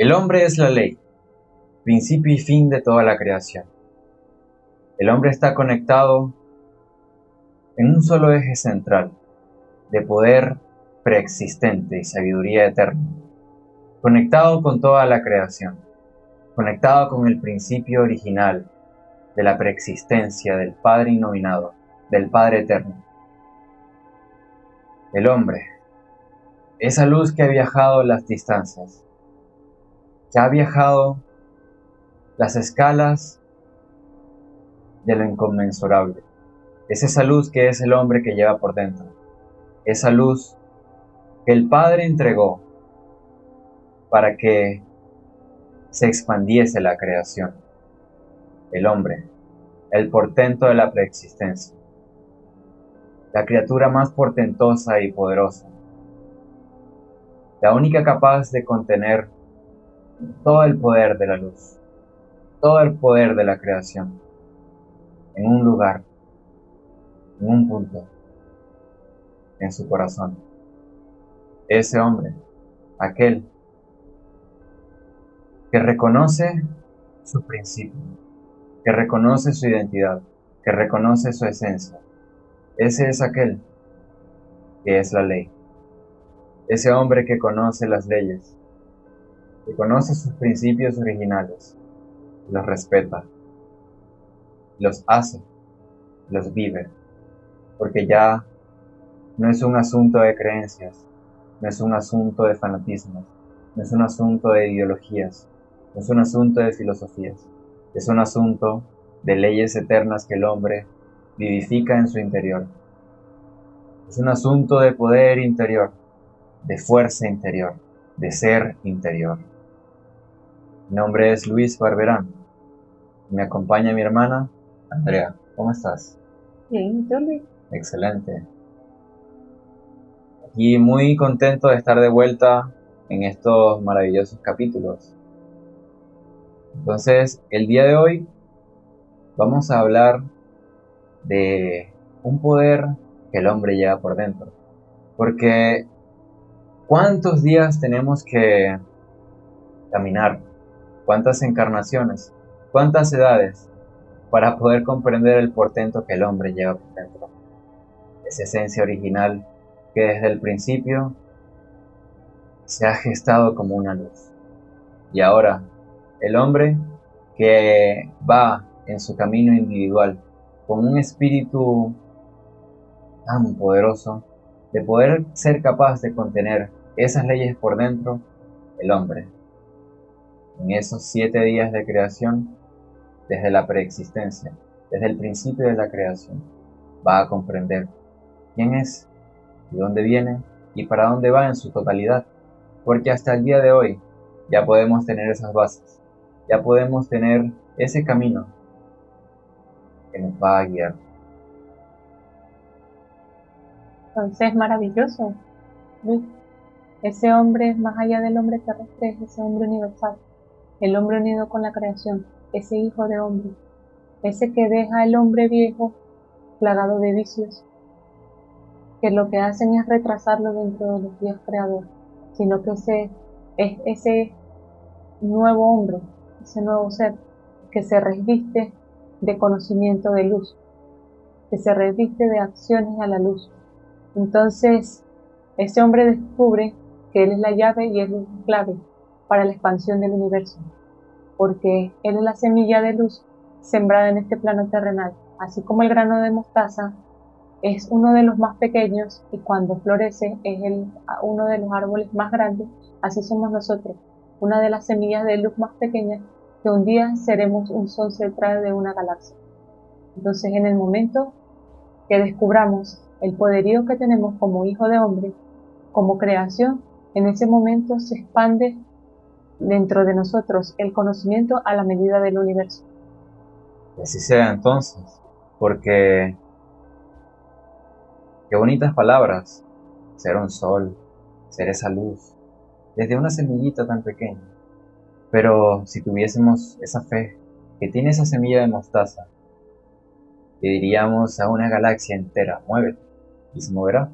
El hombre es la ley, principio y fin de toda la creación. El hombre está conectado en un solo eje central, de poder preexistente y sabiduría eterna, conectado con toda la creación, conectado con el principio original de la preexistencia del Padre innominado, del Padre eterno. El hombre, esa luz que ha viajado las distancias, que ha viajado las escalas de lo inconmensurable. Es esa luz que es el hombre que lleva por dentro. Esa luz que el Padre entregó para que se expandiese la creación. El hombre, el portento de la preexistencia. La criatura más portentosa y poderosa. La única capaz de contener todo el poder de la luz. Todo el poder de la creación. En un lugar. En un punto. En su corazón. Ese hombre, aquel que reconoce su principio, que reconoce su identidad, que reconoce su esencia. Ese es aquel que es la ley. Ese hombre que conoce las leyes, que conoce sus principios originales, los respeta, los hace, los vive, porque ya no es un asunto de creencias, no es un asunto de fanatismos, no es un asunto de ideologías, no es un asunto de filosofías, es un asunto de leyes eternas que el hombre vivifica en su interior. Es un asunto de poder interior, de fuerza interior, de ser interior. Mi nombre es Luis Barberán. Me acompaña mi hermana, Andrea. ¿Cómo estás? Bien, ¿tú, Luis? Excelente. Y muy contento de estar de vuelta en estos maravillosos capítulos. Entonces, el día de hoy vamos a hablar de un poder que el hombre lleva por dentro. Porque ¿cuántos días tenemos que caminar? ¿Cuántas encarnaciones? ¿Cuántas edades? Para poder comprender el portento que el hombre lleva por dentro. Esa esencia original que desde el principio se ha gestado como una luz. Y ahora, el hombre que va en su camino individual con un espíritu tan poderoso de poder ser capaz de contener esas leyes por dentro, el hombre, en esos 7 días de creación, desde la preexistencia, desde el principio de la creación, va a comprender quién es, de dónde viene y para dónde va en su totalidad. Porque hasta el día de hoy ya podemos tener esas bases, ya podemos tener ese camino que nos va a guiar. Entonces, maravilloso, Luis. Ese hombre, más allá del hombre terrestre, es ese hombre universal, el hombre unido con la creación, ese hijo de hombre, ese que deja el hombre viejo plagado de vicios, que lo que hacen es retrasarlo dentro de los días creadores, sino que es ese nuevo hombre, ese nuevo ser, que se reviste de conocimiento de luz, que se reviste de acciones a la luz. Entonces, ese hombre descubre que él es la llave y él es la clave para la expansión del universo, porque él es la semilla de luz sembrada en este plano terrenal, así como el grano de mostaza es uno de los más pequeños y cuando florece es uno de los árboles más grandes, así somos nosotros, una de las semillas de luz más pequeñas que un día seremos un sol central de una galaxia. Entonces, en el momento que descubramos el poderío que tenemos como hijo de hombre, como creación, en ese momento se expande dentro de nosotros el conocimiento a la medida del universo. Y así sea entonces, porque qué bonitas palabras, ser un sol, ser esa luz, desde una semillita tan pequeña. Pero si tuviésemos esa fe que tiene esa semilla de mostaza, le diríamos a una galaxia entera, muévete, y se moverá,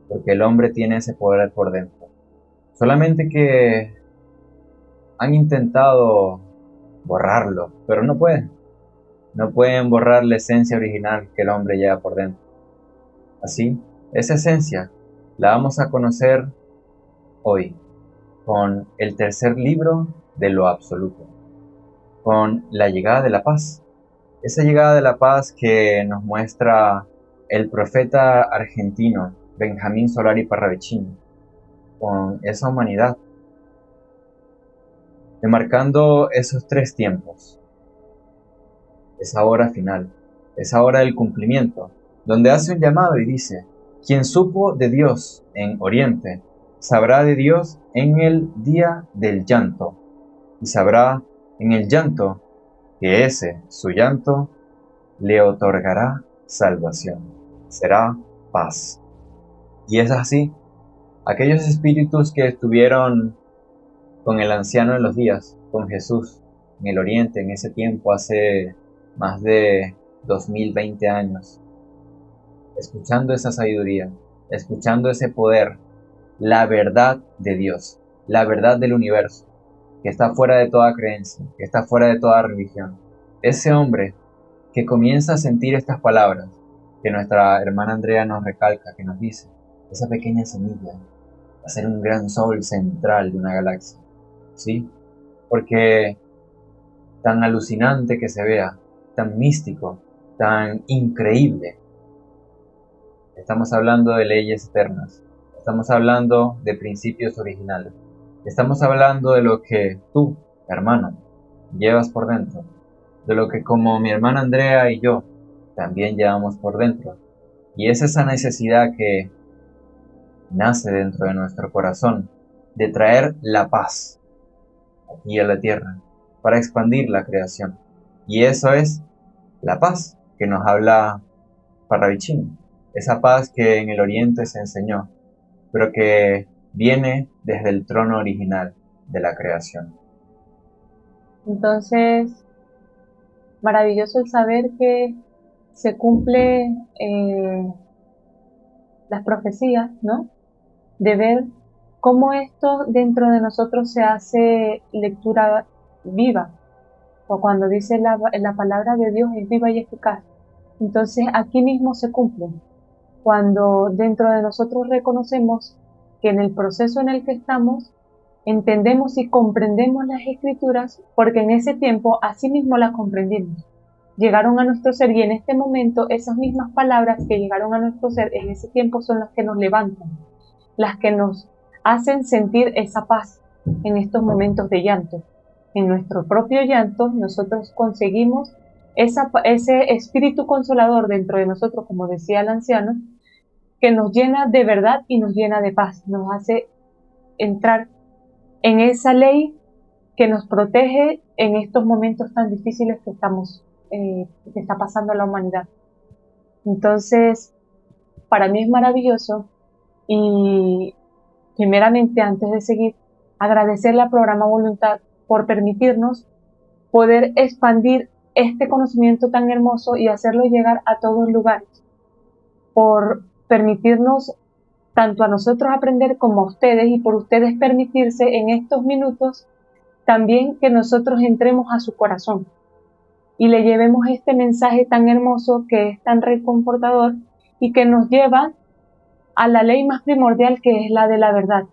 porque el hombre tiene ese poder por dentro. Solamente que han intentado borrarlo, pero no pueden. No pueden borrar la esencia original que el hombre lleva por dentro. Así, esa esencia la vamos a conocer hoy con el tercer libro de lo absoluto, con la llegada de la paz. Esa llegada de la paz que nos muestra el profeta argentino Benjamín Solari Parravicini, con esa humanidad, demarcando esos tres tiempos, esa hora final, esa hora del cumplimiento, donde hace un llamado y dice: quien supo de Dios en Oriente, sabrá de Dios en el día del llanto, y sabrá en el llanto que ese, su llanto, le otorgará salvación, será paz. Y es así, aquellos espíritus que estuvieron con el anciano de los días, con Jesús, en el Oriente, en ese tiempo, hace más de 2020 años, escuchando esa sabiduría, escuchando ese poder, la verdad de Dios, la verdad del universo, que está fuera de toda creencia, que está fuera de toda religión. Ese hombre que comienza a sentir estas palabras que nuestra hermana Andrea nos recalca, que nos dice: esa pequeña semilla va a ser un gran sol central de una galaxia, ¿sí? Porque tan alucinante que se vea, tan místico, tan increíble, estamos hablando de leyes eternas, estamos hablando de principios originales, estamos hablando de lo que tú, hermano, llevas por dentro, de lo que como mi hermana Andrea y yo también llevamos por dentro. Y es esa necesidad que nace dentro de nuestro corazón de traer la paz aquí a la tierra para expandir la creación. Y eso es la paz que nos habla Parravicini, esa paz que en el Oriente se enseñó, pero que viene desde el trono original de la creación. Entonces, maravilloso el saber que se cumple las profecías, ¿no? De ver cómo esto dentro de nosotros se hace lectura viva, o cuando dice la palabra de Dios es viva y eficaz. Entonces aquí mismo se cumple, cuando dentro de nosotros reconocemos que en el proceso en el que estamos, entendemos y comprendemos las escrituras, porque en ese tiempo así mismo las comprendimos. Llegaron a nuestro ser y en este momento esas mismas palabras que llegaron a nuestro ser en ese tiempo son las que nos levantan, las que nos hacen sentir esa paz en estos momentos de llanto. En nuestro propio llanto nosotros conseguimos ese espíritu consolador dentro de nosotros, como decía el anciano, que nos llena de verdad y nos llena de paz, nos hace entrar en esa ley que nos protege en estos momentos tan difíciles que que está pasando a la humanidad. Entonces, para mí es maravilloso y primeramente, antes de seguir, agradecerle al programa Voluntad por permitirnos poder expandir este conocimiento tan hermoso y hacerlo llegar a todos lugares, por permitirnos tanto a nosotros aprender como a ustedes y por ustedes permitirse en estos minutos también que nosotros entremos a su corazón y le llevemos este mensaje tan hermoso que es tan reconfortador y que nos lleva a la ley más primordial, que es la de la verdad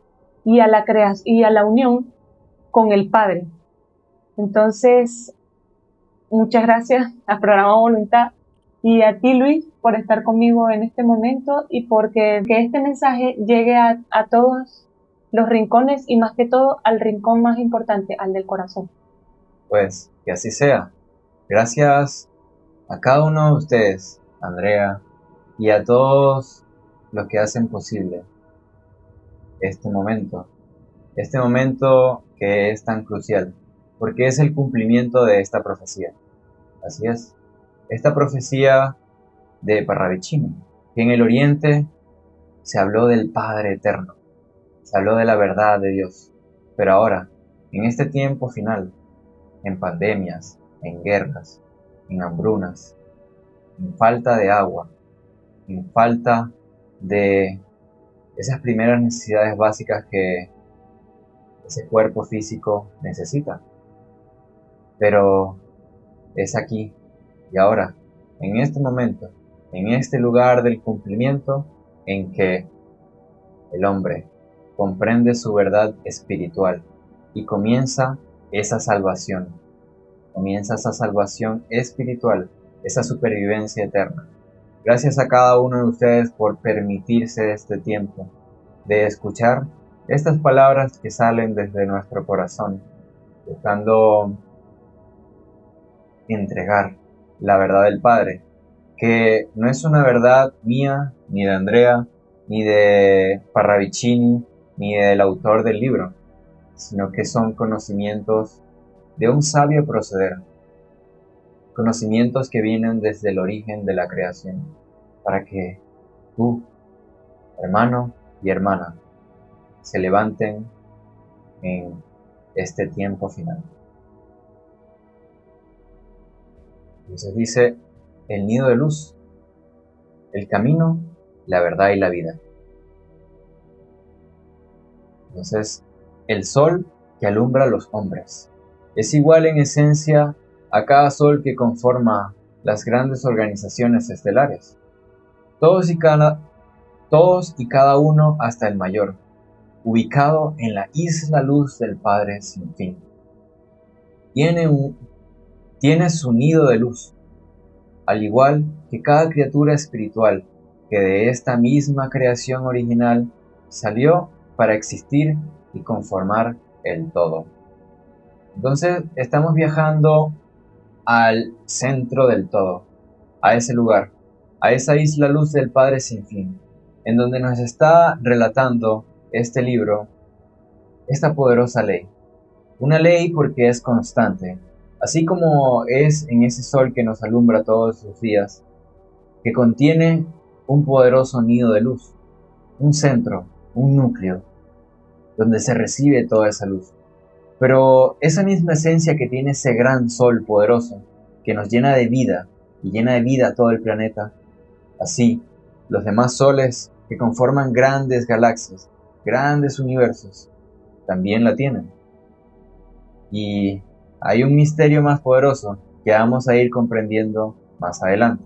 y a la unión con el Padre. Entonces, muchas gracias al programa Voluntad y a ti, Luis, por estar conmigo en este momento y porque que este mensaje llegue a todos los rincones y más que todo al rincón más importante, al del corazón. Pues que así sea. Gracias a cada uno de ustedes, Andrea, y a todos los que hacen posible este momento que es tan crucial, porque es el cumplimiento de esta profecía. Así es, esta profecía de Parravicini, que en el Oriente se habló del Padre Eterno, se habló de la verdad de Dios, pero ahora, en este tiempo final, en pandemias, en guerras, en hambrunas, en falta de agua, en falta de esas primeras necesidades básicas que ese cuerpo físico necesita. Pero es aquí y ahora, en este momento, en este lugar del cumplimiento, en que el hombre comprende su verdad espiritual y comienza esa salvación espiritual, esa supervivencia eterna. Gracias a cada uno de ustedes por permitirse este tiempo de escuchar estas palabras que salen desde nuestro corazón, buscando entregar la verdad del Padre, que no es una verdad mía, ni de Andrea, ni de Parravicini, ni del autor del libro, sino que son conocimientos de un sabio proceder, conocimientos que vienen desde el origen de la creación, para que tú, hermano y hermana, se levanten en este tiempo final. Entonces dice, el nido de luz, el camino, la verdad y la vida. Entonces, el sol que alumbra a los hombres es igual en esencia a cada sol que conforma las grandes organizaciones estelares. Todos y cada uno hasta el mayor, ubicado en la isla luz del Padre sin fin. Tiene su nido de luz, al igual que cada criatura espiritual que de esta misma creación original salió para existir y conformar el todo. Entonces estamos viajando al centro del todo, a ese lugar, a esa isla luz del Padre sin fin, en donde nos está relatando este libro, esta poderosa ley. Una ley porque es constante, así como es en ese sol que nos alumbra todos los días, que contiene un poderoso nido de luz, un centro, un núcleo, donde se recibe toda esa luz. Pero esa misma esencia que tiene ese gran sol poderoso, que nos llena de vida y llena de vida a todo el planeta, así los demás soles que conforman grandes galaxias, grandes universos, también la tienen. Y hay un misterio más poderoso que vamos a ir comprendiendo más adelante.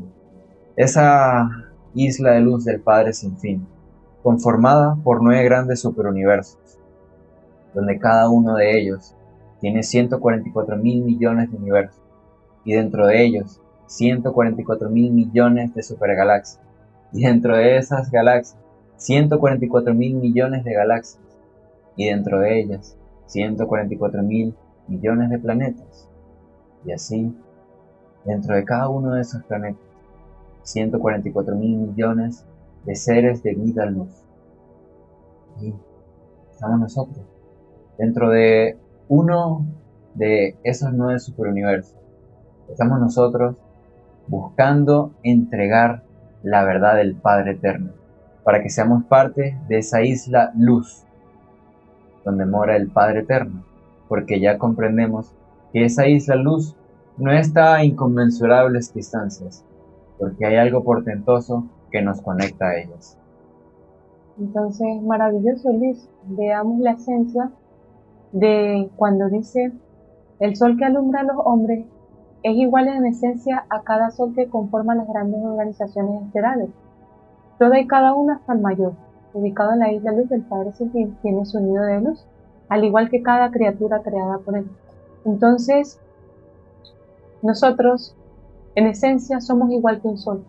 Esa isla de luz del Padre sin fin, conformada por 9 grandes superuniversos, donde cada uno de ellos tiene 144.000 millones de universos, y dentro de ellos 144.000 millones de supergalaxias, y dentro de esas galaxias 144.000 millones de galaxias, y dentro de ellas 144.000 millones de planetas, y así, dentro de cada uno de esos planetas, 144.000 millones de seres de vida luz. Y estamos nosotros, dentro de uno de esos 9 superuniversos. Estamos nosotros buscando entregar la verdad del Padre Eterno, para que seamos parte de esa isla luz, donde mora el Padre Eterno, porque ya comprendemos que esa isla luz no está a inconmensurables distancias, porque hay algo portentoso que nos conecta a ellas. Entonces, maravilloso, Luis. Veamos la esencia de cuando dice, el sol que alumbra a los hombres es igual en esencia a cada sol que conforma las grandes organizaciones estelares. Toda y cada una hasta el mayor, ubicado en la isla luz del Padre sin fin, tiene su nido de luz, al igual que cada criatura creada por él. Entonces, nosotros, en esencia, somos igual que un sol.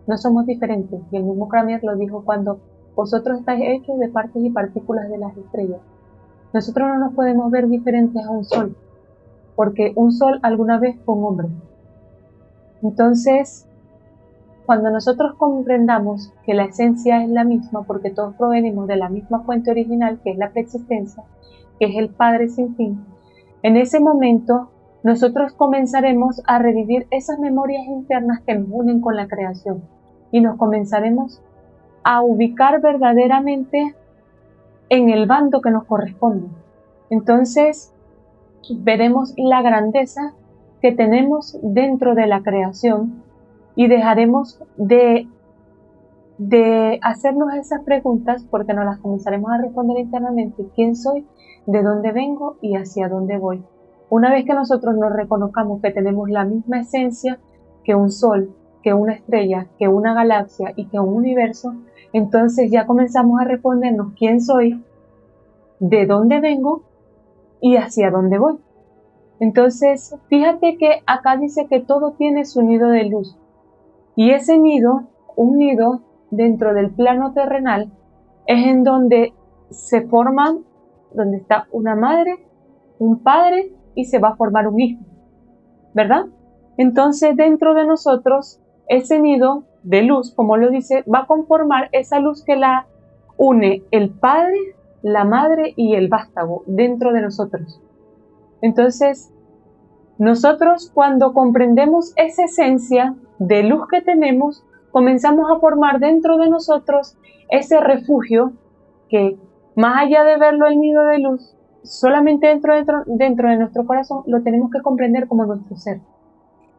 No somos diferentes. Y el mismo Cranmer lo dijo cuando vosotros estáis hechos de partes y partículas de las estrellas. Nosotros no nos podemos ver diferentes a un sol, porque un sol alguna vez fue un hombre. Entonces, cuando nosotros comprendamos que la esencia es la misma, porque todos provenimos de la misma fuente original, que es la preexistencia, que es el Padre sin fin, en ese momento nosotros comenzaremos a revivir esas memorias internas que nos unen con la creación y nos comenzaremos a ubicar verdaderamente en el bando que nos corresponde. Entonces veremos la grandeza que tenemos dentro de la creación y dejaremos de de hacernos esas preguntas, porque nos las comenzaremos a responder internamente: ¿quién soy? ¿De dónde vengo? ¿Y hacia dónde voy? Una vez que nosotros nos reconozcamos que tenemos la misma esencia que un sol, que una estrella, que una galaxia y que un universo, entonces ya comenzamos a respondernos: ¿quién soy? ¿De dónde vengo? ¿Y hacia dónde voy? Entonces, fíjate que acá dice que todo tiene su nido de luz. Y ese nido, un nido dentro del plano terrenal, es en donde se forman, donde está una madre, un padre y se va a formar un hijo, ¿verdad? Entonces, dentro de nosotros, ese nido de luz, como lo dice, va a conformar esa luz que la une el padre, la madre y el vástago dentro de nosotros. Entonces, nosotros cuando comprendemos esa esencia de luz que tenemos, comenzamos a formar dentro de nosotros ese refugio que, más allá de verlo el nido de luz, solamente dentro de nuestro corazón lo tenemos que comprender como nuestro ser.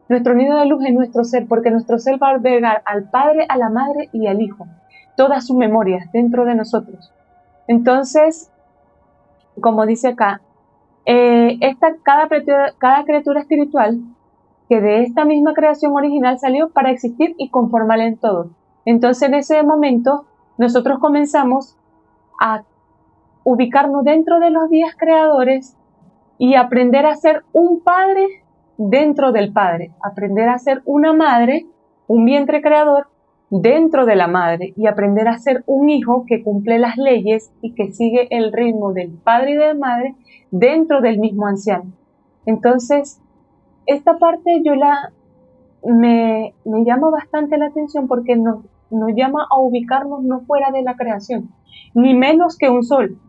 Nuestro nido de luz es nuestro ser, porque nuestro ser va a albergar al Padre, a la Madre y al Hijo, todas sus memorias dentro de nosotros. Entonces, como dice acá, cada criatura espiritual que de esta misma creación original salió para existir y conformar en todo. Entonces, en ese momento, nosotros comenzamos a ubicarnos dentro de los 10 creadores y aprender a ser un padre dentro del padre, aprender a ser una madre, un vientre creador dentro de la madre, y aprender a ser un hijo que cumple las leyes y que sigue el ritmo del padre y de la madre dentro del mismo anciano. Entonces, esta parte me llama bastante la atención, porque nos llama a ubicarnos no fuera de la creación, ni menos que un sol,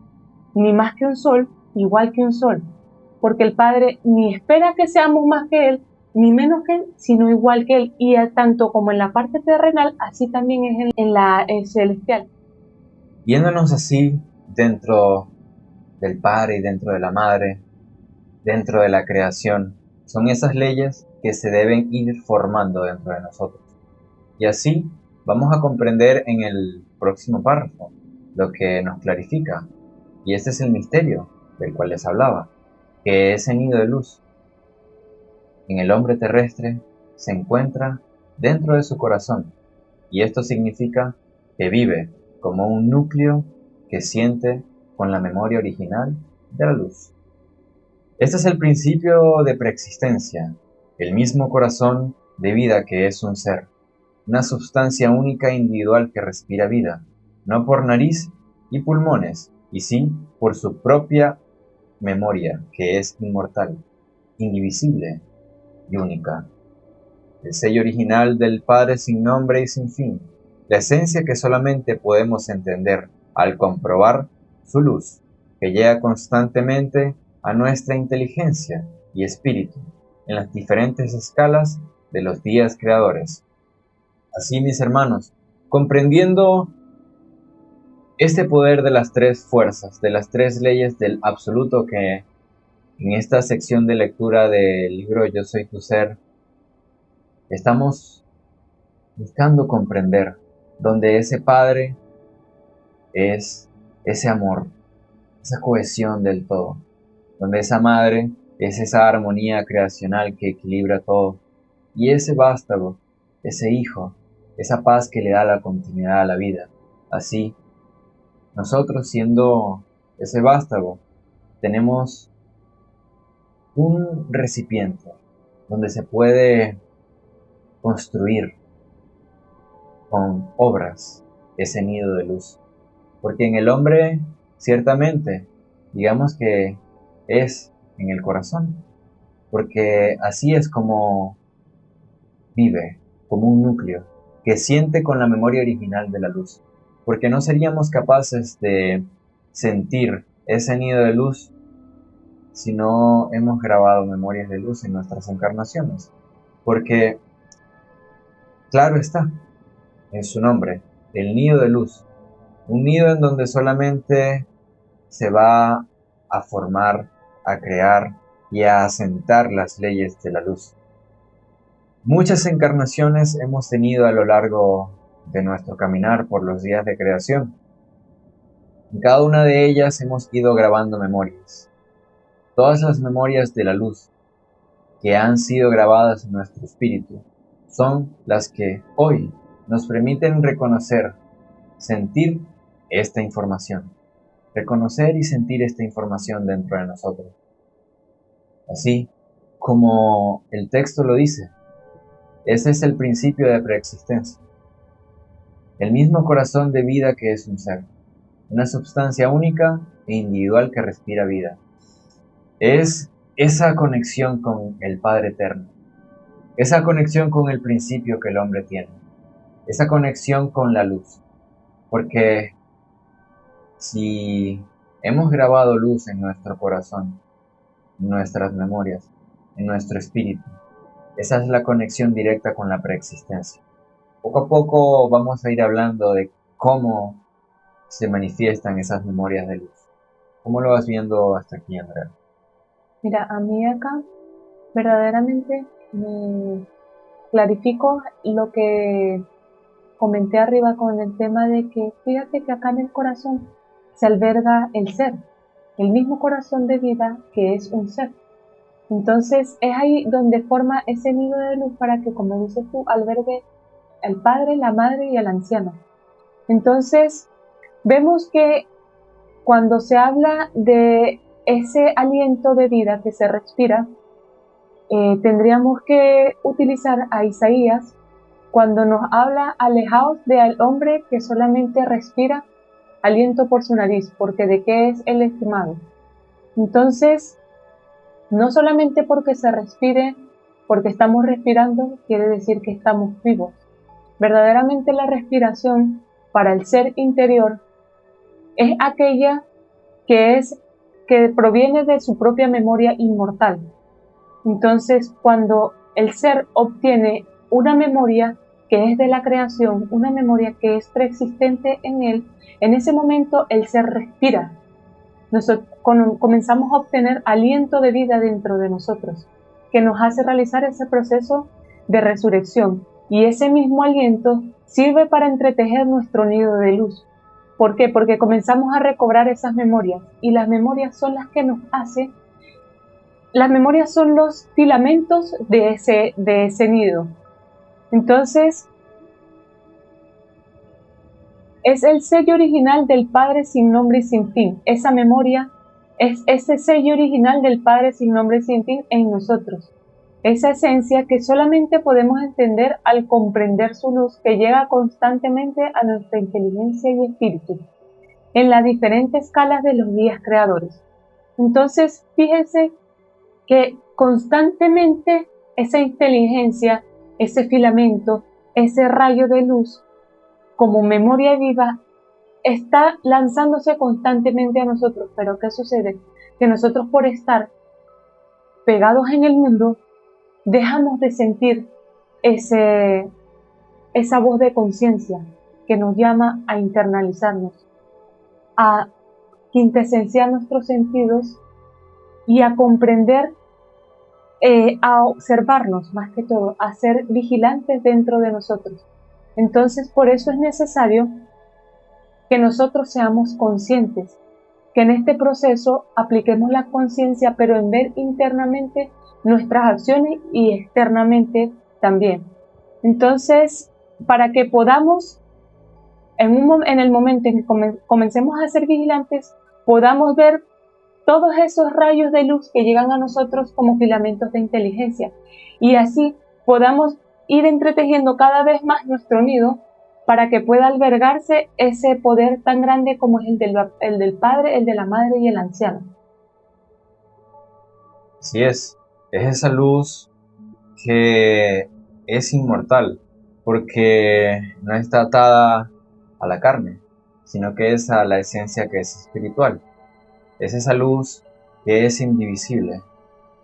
ni más que un sol, igual que un sol, porque el Padre ni espera que seamos más que Él, ni menos que Él, sino igual que Él, y tanto como en la parte terrenal, así también es en la celestial. Viéndonos así dentro del Padre y dentro de la Madre, dentro de la creación, son esas leyes que se deben ir formando dentro de nosotros. Y así vamos a comprender en el próximo párrafo lo que nos clarifica. Y este es el misterio del cual les hablaba, que ese nido de luz en el hombre terrestre se encuentra dentro de su corazón, y esto significa que vive como un núcleo que siente con la memoria original de la luz. Este es el principio de preexistencia, el mismo corazón de vida que es un ser, una sustancia única e individual que respira vida, no por nariz y pulmones, y sí por su propia memoria, que es inmortal, indivisible y única. El sello original del Padre sin nombre y sin fin, la esencia que solamente podemos entender al comprobar su luz, que llega constantemente a nuestra inteligencia y espíritu en las diferentes escalas de los días creadores. Así, mis hermanos, comprendiendo este poder de las tres fuerzas, de las tres leyes del absoluto, que en esta sección de lectura del libro Yo Soy Tu Ser estamos buscando comprender, donde ese Padre es ese amor, esa cohesión del todo, donde esa Madre es esa armonía creacional que equilibra todo, y ese vástago, ese Hijo, esa paz que le da la continuidad a la vida. Así, nosotros, siendo ese vástago, tenemos un recipiente donde se puede construir con obras ese nido de luz. Porque en el hombre, ciertamente, digamos que es en el corazón, porque así es como vive, como un núcleo que siente con la memoria original de la luz. Porque no seríamos capaces de sentir ese nido de luz si no hemos grabado memorias de luz en nuestras encarnaciones. Porque, claro está, en su nombre, el nido de luz, un nido en donde solamente se va a formar, a crear y a asentar las leyes de la luz. Muchas encarnaciones hemos tenido a lo largo de nuestro caminar por los días de creación. En cada una de ellas hemos ido grabando memorias. Todas las memorias de la luz que han sido grabadas en nuestro espíritu son las que hoy nos permiten reconocer, sentir esta información. Reconocer y sentir esta información dentro de nosotros. Así como el texto lo dice, ese es el principio de preexistencia. El mismo corazón de vida que es un ser, una substancia única e individual que respira vida. Es esa conexión con el Padre Eterno, esa conexión con el principio que el hombre tiene, esa conexión con la luz. Porque si hemos grabado luz en nuestro corazón, en nuestras memorias, en nuestro espíritu, esa es la conexión directa con la preexistencia. Poco a poco vamos a ir hablando de cómo se manifiestan esas memorias de luz. ¿Cómo lo vas viendo hasta aquí, Andrea? Mira, a mí acá verdaderamente me clarifico lo que comenté arriba con el tema de que fíjate que acá en el corazón se alberga el ser, el mismo corazón de vida que es un ser. Entonces es ahí donde forma ese nido de luz para que, como dices tú, albergue al padre, la madre y al anciano. Entonces vemos que cuando se habla de ese aliento de vida que se respira, tendríamos que utilizar a Isaías cuando nos habla: alejaos del hombre que solamente respira aliento por su nariz, porque de qué es el estimado. Entonces, no solamente porque se respire, porque estamos respirando, quiere decir que estamos vivos. Verdaderamente la respiración para el ser interior es aquella que proviene de su propia memoria inmortal. Entonces, cuando el ser obtiene una memoria que es de la creación, una memoria que es preexistente en él, en ese momento el ser respira. Nosotros comenzamos a obtener aliento de vida dentro de nosotros, que nos hace realizar ese proceso de resurrección. Y ese mismo aliento sirve para entretejer nuestro nido de luz. ¿Por qué? Porque comenzamos a recobrar esas memorias, y las memorias son las que nos hacen. Las memorias son los filamentos de ese nido. Entonces, es el sello original del Padre sin nombre y sin fin. Esa memoria es ese sello original del Padre sin nombre y sin fin en nosotros. Esa esencia que solamente podemos entender al comprender su luz, que llega constantemente a nuestra inteligencia y espíritu, en las diferentes escalas de los días creadores. Entonces, fíjense que constantemente esa inteligencia, ese filamento, ese rayo de luz, como memoria viva, está lanzándose constantemente a nosotros. Pero ¿qué sucede? Que nosotros, por estar pegados en el mundo, dejamos de sentir esa voz de conciencia que nos llama a internalizarnos, a quintesenciar nuestros sentidos y a comprender, a observarnos, más que todo, a ser vigilantes dentro de nosotros. Entonces, por eso es necesario que nosotros seamos conscientes, que en este proceso apliquemos la conciencia, pero en ver internamente nuestras acciones y externamente también. Entonces, para que podamos, en el momento en que comencemos a ser vigilantes, podamos ver todos esos rayos de luz que llegan a nosotros como filamentos de inteligencia, y así podamos ir entretejiendo cada vez más nuestro nido para que pueda albergarse ese poder tan grande como es el del Padre, el de la Madre y el anciano. Así es esa luz que es inmortal, porque no está atada a la carne, sino que es a la esencia que es espiritual. Es esa luz que es indivisible,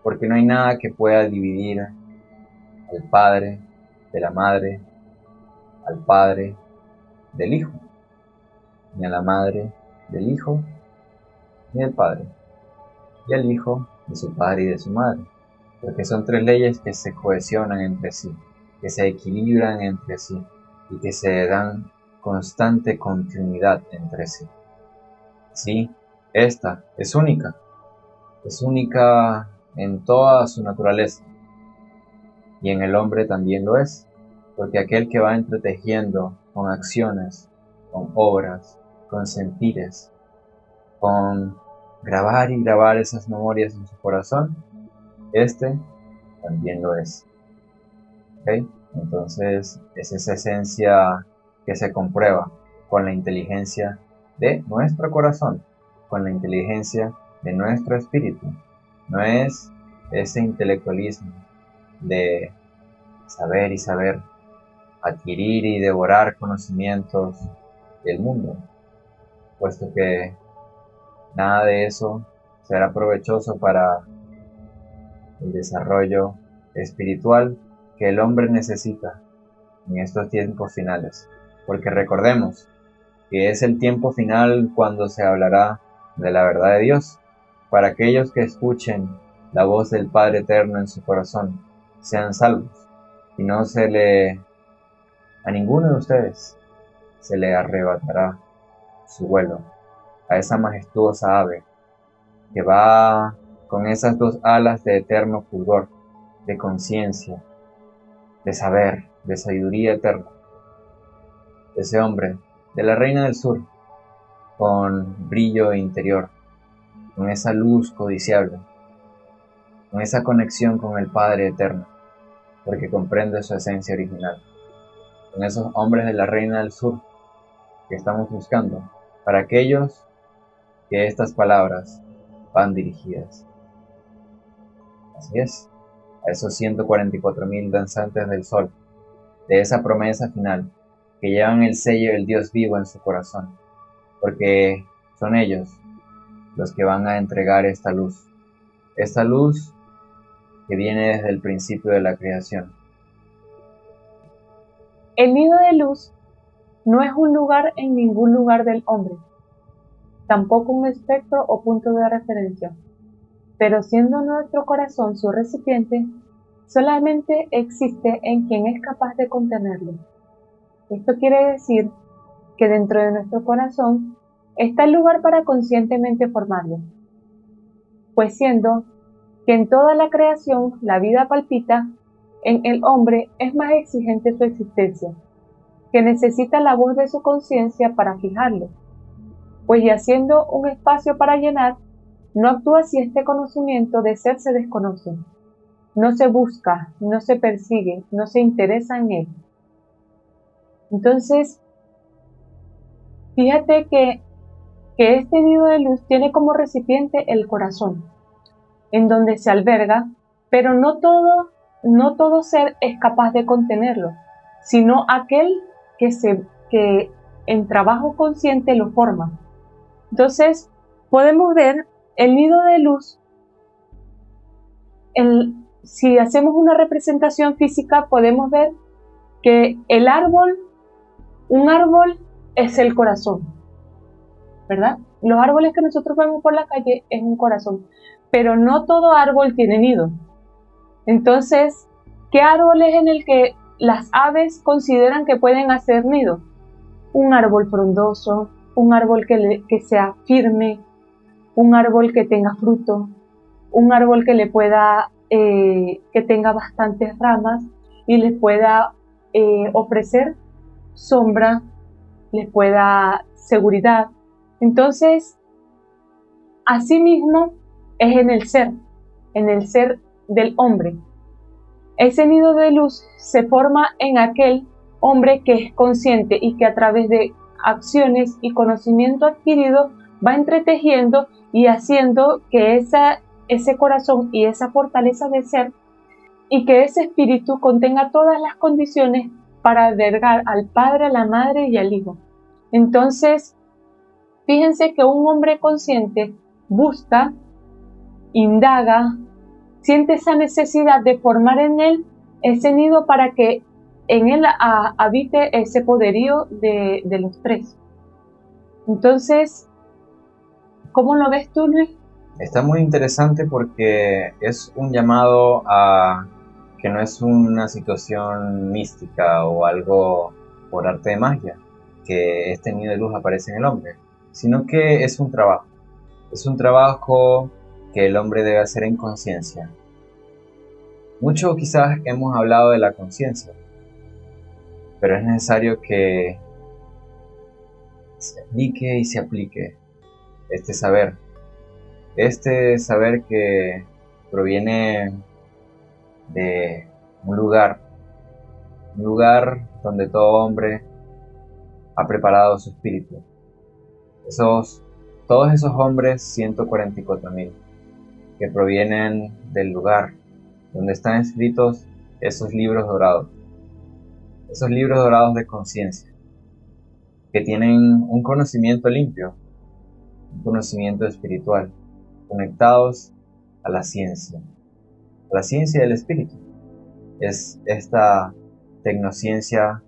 porque no hay nada que pueda dividir al Padre de la Madre, al Padre del Hijo, ni a la Madre del Hijo, ni al Padre, y al Hijo de su Padre y de su Madre, porque son tres leyes que se cohesionan entre sí, que se equilibran entre sí, y que se dan constante continuidad entre sí. Sí, esta es única en toda su naturaleza, y en el hombre también lo es, porque aquel que va entretejiendo con acciones, con obras, con sentires, con grabar y grabar esas memorias en su corazón, este también lo es. ¿Okay? Entonces es esa esencia que se comprueba con la inteligencia de nuestro corazón, con la inteligencia de nuestro espíritu. No es ese intelectualismo de saber y saber, adquirir y devorar conocimientos del mundo, puesto que nada de eso será provechoso para el desarrollo espiritual que el hombre necesita en estos tiempos finales. Porque recordemos que es el tiempo final cuando se hablará de la verdad de Dios, para aquellos que escuchen la voz del Padre Eterno en su corazón, sean salvos, y no a ninguno de ustedes se le arrebatará su vuelo, a esa majestuosa ave que va con esas dos alas de eterno fulgor, de conciencia, de saber, de sabiduría eterna. Ese hombre de la reina del sur, con brillo interior, con esa luz codiciable, con esa conexión con el Padre eterno, porque comprende su esencia original. Con esos hombres de la reina del sur que estamos buscando, para aquellos que estas palabras van dirigidas. Así es, a esos 144,000 danzantes del sol, de esa promesa final, que llevan el sello del Dios vivo en su corazón, porque son ellos los que van a entregar esta luz que viene desde el principio de la creación. El nido de luz no es un lugar en ningún lugar del hombre, tampoco un espectro o punto de referencia, pero siendo nuestro corazón su recipiente, solamente existe en quien es capaz de contenerlo. Esto quiere decir que dentro de nuestro corazón está el lugar para conscientemente formarlo, pues siendo que en toda la creación la vida palpita, en el hombre es más exigente su existencia, que necesita la voz de su conciencia para fijarlo, pues ya siendo un espacio para llenar, no actúa si este conocimiento de ser se desconoce, no se busca, no se persigue, no se interesa en él. Entonces, fíjate que este nido de luz tiene como recipiente el corazón, en donde se alberga, pero no todo ser es capaz de contenerlo, sino aquel que en trabajo consciente lo forma. Entonces, podemos ver el nido de luz, si hacemos una representación física, podemos ver que un árbol es el corazón, ¿verdad? Los árboles que nosotros vemos por la calle es un corazón, pero no todo árbol tiene nido. Entonces, ¿qué árbol es en el que las aves consideran que pueden hacer nido? Un árbol frondoso, un árbol que sea firme, un árbol que tenga fruto, un árbol que tenga bastantes ramas y les pueda ofrecer sombra, les pueda seguridad. Entonces, asimismo es en el ser del hombre. Ese nido de luz se forma en aquel hombre que es consciente y que a través de acciones y conocimiento adquirido va entretejiendo y haciendo que ese corazón y esa fortaleza de ser y que ese espíritu contenga todas las condiciones para albergar al Padre, a la Madre y al Hijo. Entonces, fíjense que un hombre consciente busca, indaga, siente esa necesidad de formar en él ese nido para que en él habite ese poderío de los tres. Entonces, ¿cómo lo ves tú, Luis? Está muy interesante porque es un llamado a que no es una situación mística o algo por arte de magia que este nido de luz aparece en el hombre, sino que es un trabajo. Es un trabajo que el hombre debe hacer en conciencia. Mucho quizás hemos hablado de la conciencia, pero es necesario que se explique y se aplique este saber. Este saber que proviene de un lugar donde todo hombre ha preparado su espíritu. Todos esos hombres, 144,000, que provienen del lugar donde están escritos esos libros dorados de conciencia, que tienen un conocimiento limpio, un conocimiento espiritual, conectados a la ciencia del espíritu. Es esta tecnociencia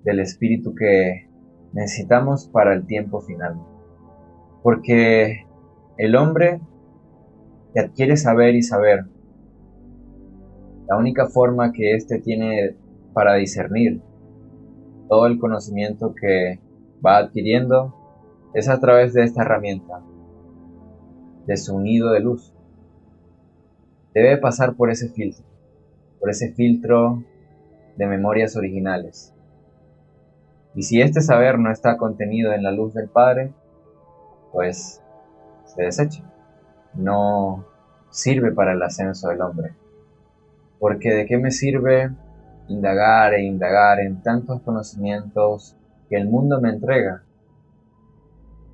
del espíritu que necesitamos para el tiempo final. Porque el hombre que adquiere saber y saber, la única forma que éste tiene para discernir todo el conocimiento que va adquiriendo es a través de esta herramienta, de su nido de luz. Debe pasar por ese filtro de memorias originales. Y si este saber no está contenido en la luz del Padre, pues se desecha. No sirve para el ascenso del hombre. Porque ¿de qué me sirve indagar e indagar en tantos conocimientos que el mundo me entrega?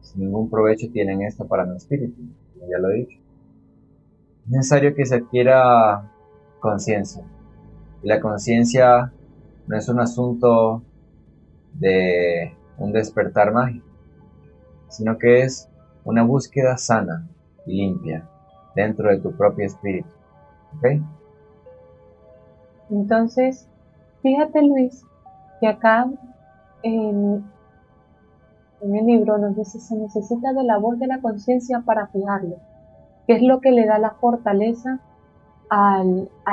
Si ningún provecho tienen esto para mi espíritu, como ya lo he dicho. Es necesario que se adquiera conciencia. Y la conciencia no es un asunto de un despertar mágico, sino que es una búsqueda sana y limpia dentro de tu propio espíritu. ¿Ok? Entonces, fíjate, Luis, que acá en el libro nos dice: se necesita de la voz de la conciencia para fijarlo, que es lo que le da la fortaleza a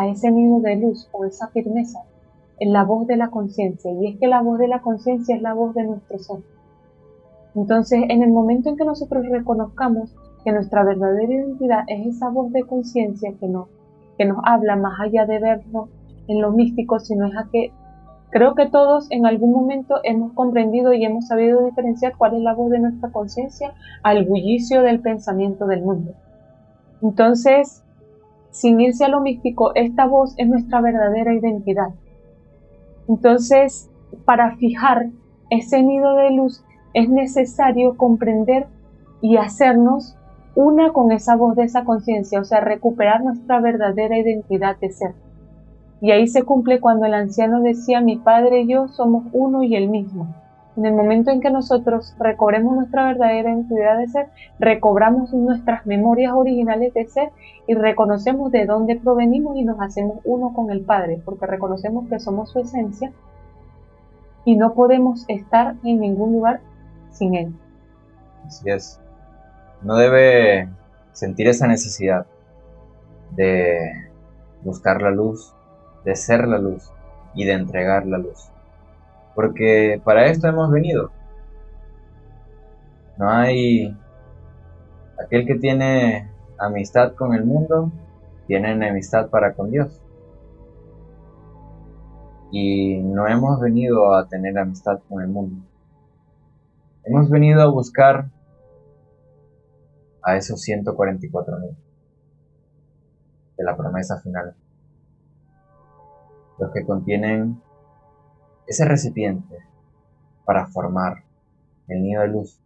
ese nido de luz o esa firmeza, en la voz de la conciencia. Y es que la voz de la conciencia es la voz de nuestro ser. Entonces, en el momento en que nosotros reconozcamos que nuestra verdadera identidad es esa voz de conciencia que nos habla más allá de vernos en lo místico, sino es a que creo que todos en algún momento hemos comprendido y hemos sabido diferenciar cuál es la voz de nuestra conciencia al bullicio del pensamiento del mundo. Entonces, sin irse a lo místico, esta voz es nuestra verdadera identidad. Entonces, para fijar ese nido de luz es necesario comprender y hacernos una con esa voz de esa conciencia, o sea, recuperar nuestra verdadera identidad de ser. Y ahí se cumple cuando el anciano decía: mi padre y yo somos uno y el mismo. En el momento en que nosotros recobremos nuestra verdadera identidad de ser, recobramos nuestras memorias originales de ser y reconocemos de dónde provenimos y nos hacemos uno con el Padre, porque reconocemos que somos su esencia y no podemos estar en ningún lugar sin Él. Así es. No debe sentir esa necesidad de buscar la luz, de ser la luz y de entregar la luz. Porque para esto hemos venido. No hay aquel que tiene amistad con el mundo, tiene enemistad para con Dios. Y no hemos venido a tener amistad con el mundo. Hemos venido a buscar a esos 144,000 de la promesa final. Los que contienen ese recipiente para formar el nido de luz.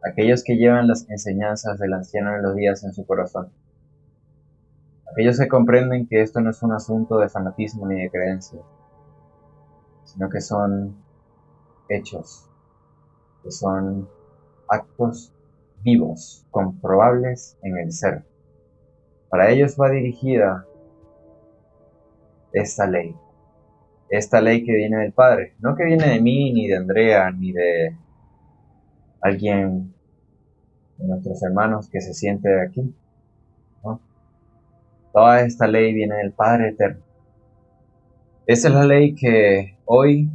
Aquellos que llevan las enseñanzas del anciano de los días en su corazón. Aquellos que comprenden que esto no es un asunto de fanatismo ni de creencias, sino que son hechos, que son actos vivos, comprobables en el ser. Para ellos va dirigida esta ley que viene del Padre, no que viene de mí, ni de Andrea, ni de alguien de nuestros hermanos que se siente aquí, ¿no? Toda esta ley viene del Padre Eterno. Esa es la ley que hoy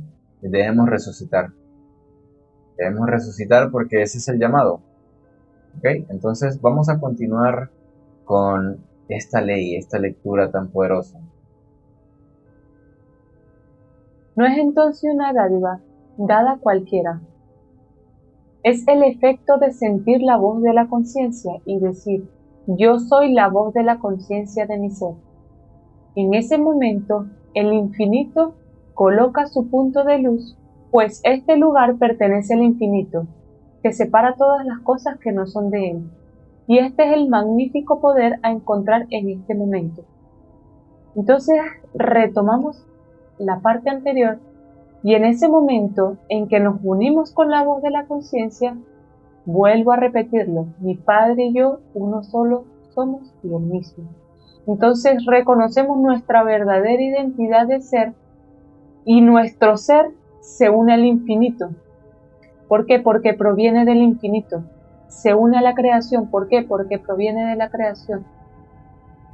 debemos resucitar. Debemos resucitar porque ese es el llamado. ¿Ok? Entonces vamos a continuar con esta ley, esta lectura tan poderosa. No es entonces una dádiva dada a cualquiera. Es el efecto de sentir la voz de la conciencia y decir, yo soy la voz de la conciencia de mi ser. En ese momento, el infinito coloca su punto de luz, pues este lugar pertenece al infinito, que separa todas las cosas que no son de él. Y este es el magnífico poder a encontrar en este momento. Entonces, retomamos la parte anterior y en ese momento en que nos unimos con la voz de la conciencia, vuelvo a repetirlo, mi Padre y yo, uno solo somos y el mismo. Entonces reconocemos nuestra verdadera identidad de ser y nuestro ser se une al infinito. ¿Por qué? Porque proviene del infinito. Se une a la creación. ¿Por qué? Porque proviene de la creación.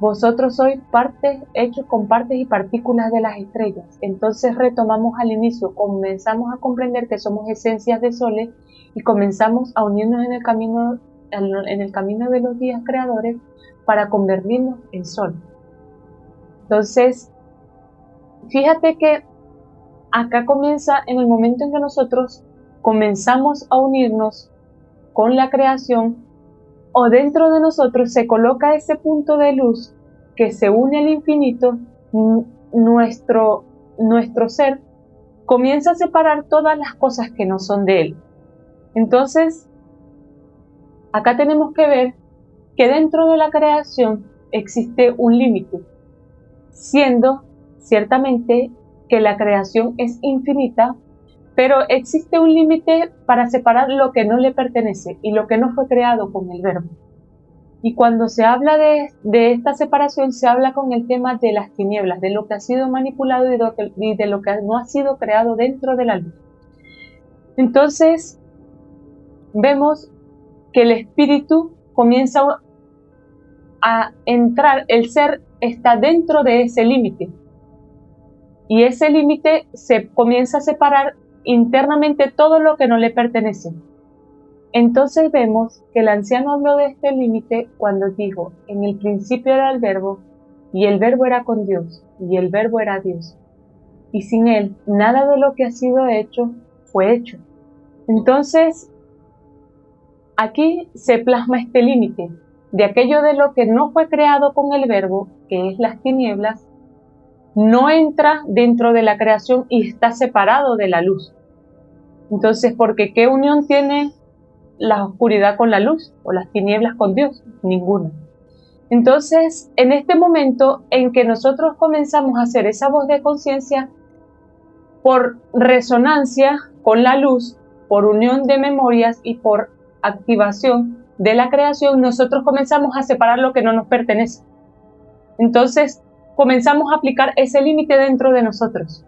Vosotros sois partes, hechos con partes y partículas de las estrellas. Entonces retomamos al inicio, comenzamos a comprender que somos esencias de soles y comenzamos a unirnos en el camino de los días creadores para convertirnos en sol. Entonces, fíjate que acá comienza en el momento en que nosotros comenzamos a unirnos con la creación, o dentro de nosotros se coloca ese punto de luz que se une al infinito, nuestro ser comienza a separar todas las cosas que no son de él. Entonces, acá tenemos que ver que dentro de la creación existe un límite, siendo ciertamente que la creación es infinita, pero existe un límite para separar lo que no le pertenece y lo que no fue creado con el verbo. Y cuando se habla de esta separación, se habla con el tema de las tinieblas, de lo que ha sido manipulado y de lo que no ha sido creado dentro de la luz. Entonces, vemos que el espíritu comienza a entrar, el ser está dentro de ese límite. Y ese límite se comienza a separar internamente todo lo que no le pertenece. Entonces vemos que el anciano habló de este límite cuando dijo, en el principio era el verbo, y el verbo era con Dios, y el verbo era Dios. Y sin él, nada de lo que ha sido hecho fue hecho. Entonces, aquí se plasma este límite de aquello de lo que no fue creado con el verbo, que es las tinieblas, no entra dentro de la creación y está separado de la luz. Entonces, porque ¿qué unión tiene la oscuridad con la luz o las tinieblas con Dios? Ninguna. Entonces, en este momento en que nosotros comenzamos a hacer esa voz de conciencia por resonancia con la luz, por unión de memorias y por activación de la creación, nosotros comenzamos a separar lo que no nos pertenece. Entonces, comenzamos a aplicar ese límite dentro de nosotros.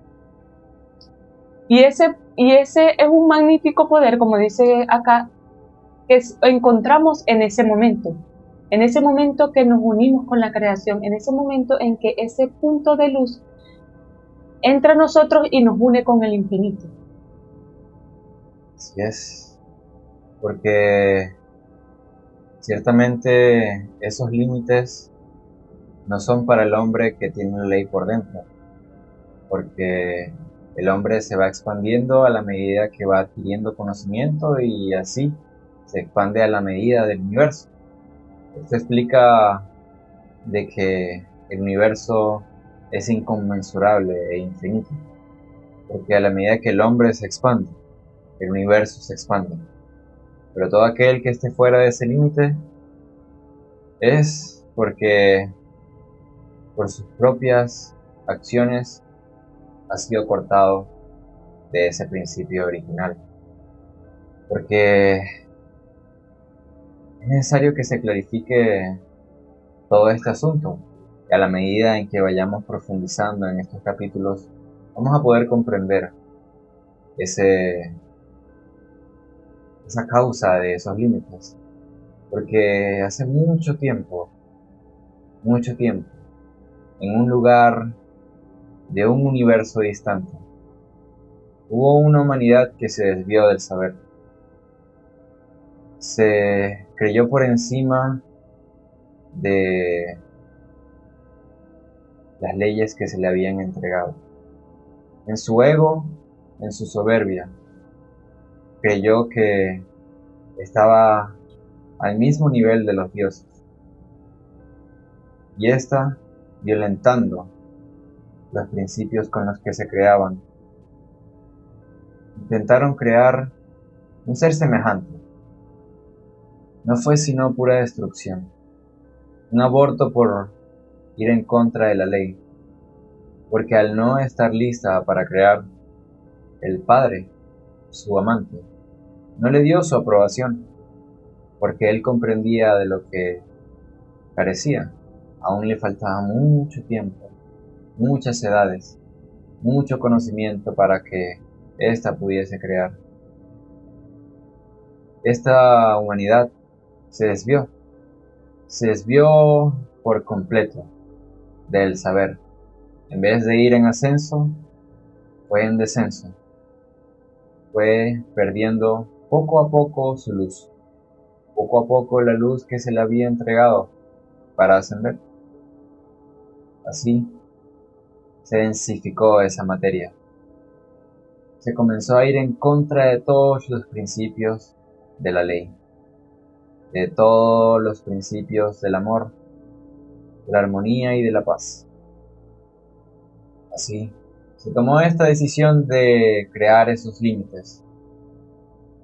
Y ese es un magnífico poder, como dice acá, que encontramos en ese momento que nos unimos con la creación, en ese momento en que ese punto de luz entra a nosotros y nos une con el infinito. Así es, porque ciertamente esos límites no son para el hombre que tiene una ley por dentro, porque el hombre se va expandiendo a la medida que va adquiriendo conocimiento y así se expande a la medida del universo. Esto explica de que el universo es inconmensurable e infinito, porque a la medida que el hombre se expande, el universo se expande. Pero todo aquel que esté fuera de ese límite es porque por sus propias acciones ha sido cortado de ese principio original. Porque es necesario que se clarifique todo este asunto. Y a la medida en que vayamos profundizando en estos capítulos, vamos a poder comprender esa causa de esos límites. Porque hace mucho tiempo, en un lugar de un universo distante, Hubo una humanidad que se desvió del saber. Se creyó por encima de las leyes que se le habían entregado. En su ego, en su soberbia, creyó que estaba al mismo nivel de los dioses. Y ésta, violentando los principios con los que se creaban, intentaron crear un ser semejante. No fue sino pura destrucción, un aborto por ir en contra de la ley, porque al no estar lista para crear, el padre, su amante, no le dio su aprobación, porque él comprendía de lo que carecía. Aún le faltaba mucho tiempo, muchas edades, mucho conocimiento para que ésta pudiese crear. Esta humanidad se desvió por completo del saber. En vez de ir en ascenso, fue en descenso. Fue perdiendo poco a poco su luz, poco a poco la luz que se le había entregado para ascender. Así se densificó esa materia. Se comenzó a ir en contra de todos los principios de la ley, de todos los principios del amor, de la armonía y de la paz. Así, se tomó esta decisión de crear esos límites.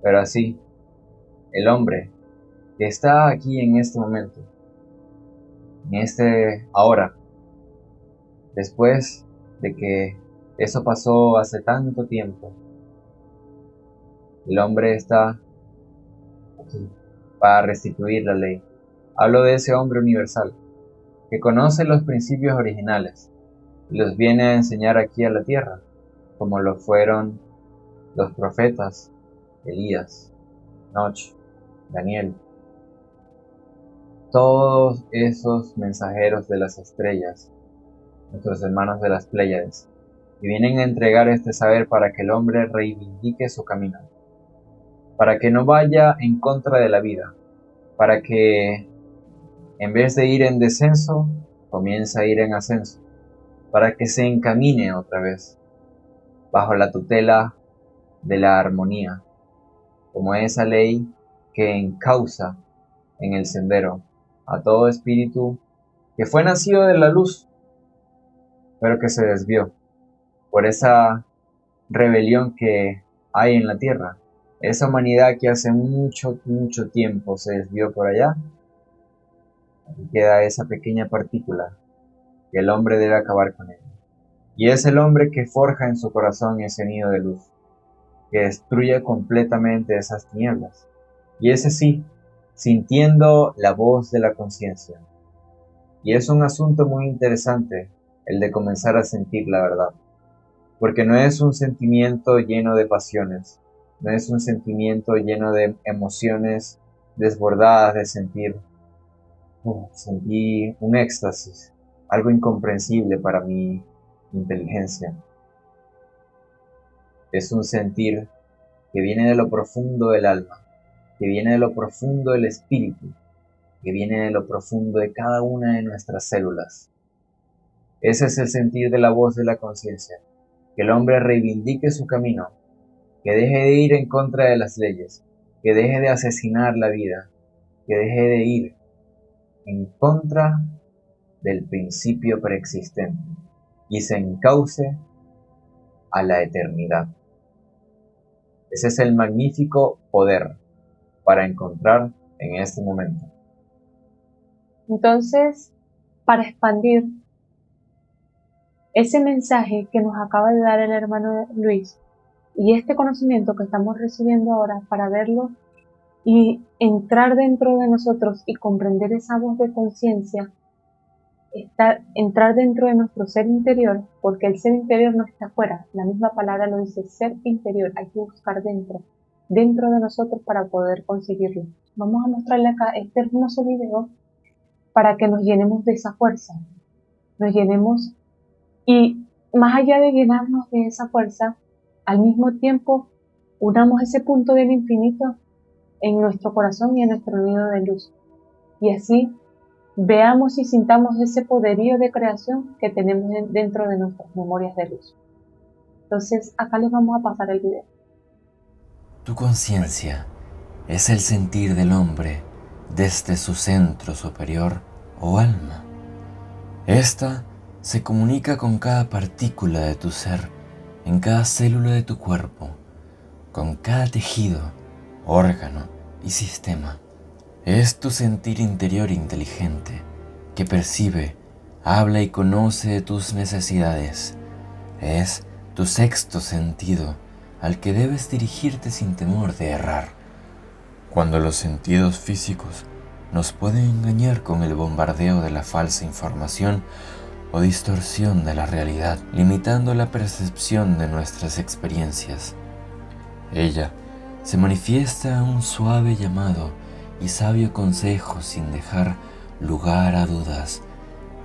Pero así, el hombre que está aquí en este momento, en este ahora, después de que eso pasó hace tanto tiempo, el hombre está aquí para restituir la ley. Hablo de ese hombre universal que conoce los principios originales y los viene a enseñar aquí a la tierra, como lo fueron los profetas Elías, Noch, Daniel, todos esos mensajeros de las estrellas, nuestros hermanos de las Pléyades, y vienen a entregar este saber para que el hombre reivindique su camino, para que no vaya en contra de la vida, para que en vez de ir en descenso, comience a ir en ascenso, para que se encamine otra vez, bajo la tutela de la armonía, como esa ley que encausa en el sendero a todo espíritu que fue nacido de la luz, pero que se desvió por esa rebelión que hay en la tierra. Esa humanidad que hace mucho, mucho tiempo se desvió por allá, y queda esa pequeña partícula que el hombre debe acabar con ella. Y es el hombre que forja en su corazón ese nido de luz, que destruye completamente esas tinieblas. Y ese sí, sintiendo la voz de la conciencia. Y es un asunto muy interesante el de comenzar a sentir la verdad, porque no es un sentimiento lleno de pasiones, no es un sentimiento lleno de emociones desbordadas de sentir, sentí un éxtasis, algo incomprensible para mi inteligencia. Es un sentir que viene de lo profundo del alma, que viene de lo profundo del espíritu, que viene de lo profundo de cada una de nuestras células. Ese es el sentir de la voz de la conciencia, que el hombre reivindique su camino, que deje de ir en contra de las leyes, que deje de asesinar la vida, que deje de ir en contra del principio preexistente y se encauce a la eternidad. Ese es el magnífico poder para encontrar en este momento. Entonces, para expandir ese mensaje que nos acaba de dar el hermano Luis y este conocimiento que estamos recibiendo ahora, para verlo y entrar dentro de nosotros y comprender esa voz de conciencia, entrar dentro de nuestro ser interior, porque el ser interior no está afuera, la misma palabra lo dice, ser interior, hay que buscar dentro de nosotros para poder conseguirlo. Vamos a mostrarle acá este hermoso video para que nos llenemos de esa fuerza, nos llenemos, y más allá de llenarnos de esa fuerza, al mismo tiempo unamos ese punto del infinito en nuestro corazón y en nuestro nido de luz. Y así veamos y sintamos ese poderío de creación que tenemos dentro de nuestras memorias de luz. Entonces, acá les vamos a pasar el video. Tu conciencia es el sentir del hombre desde su centro superior o alma. Esta se comunica con cada partícula de tu ser, en cada célula de tu cuerpo, con cada tejido, órgano y sistema. Es tu sentir interior inteligente que percibe, habla y conoce de tus necesidades. Es tu sexto sentido al que debes dirigirte sin temor de errar. Cuando los sentidos físicos nos pueden engañar con el bombardeo de la falsa información o distorsión de la realidad, limitando la percepción de nuestras experiencias. Ella se manifiesta un suave llamado y sabio consejo sin dejar lugar a dudas.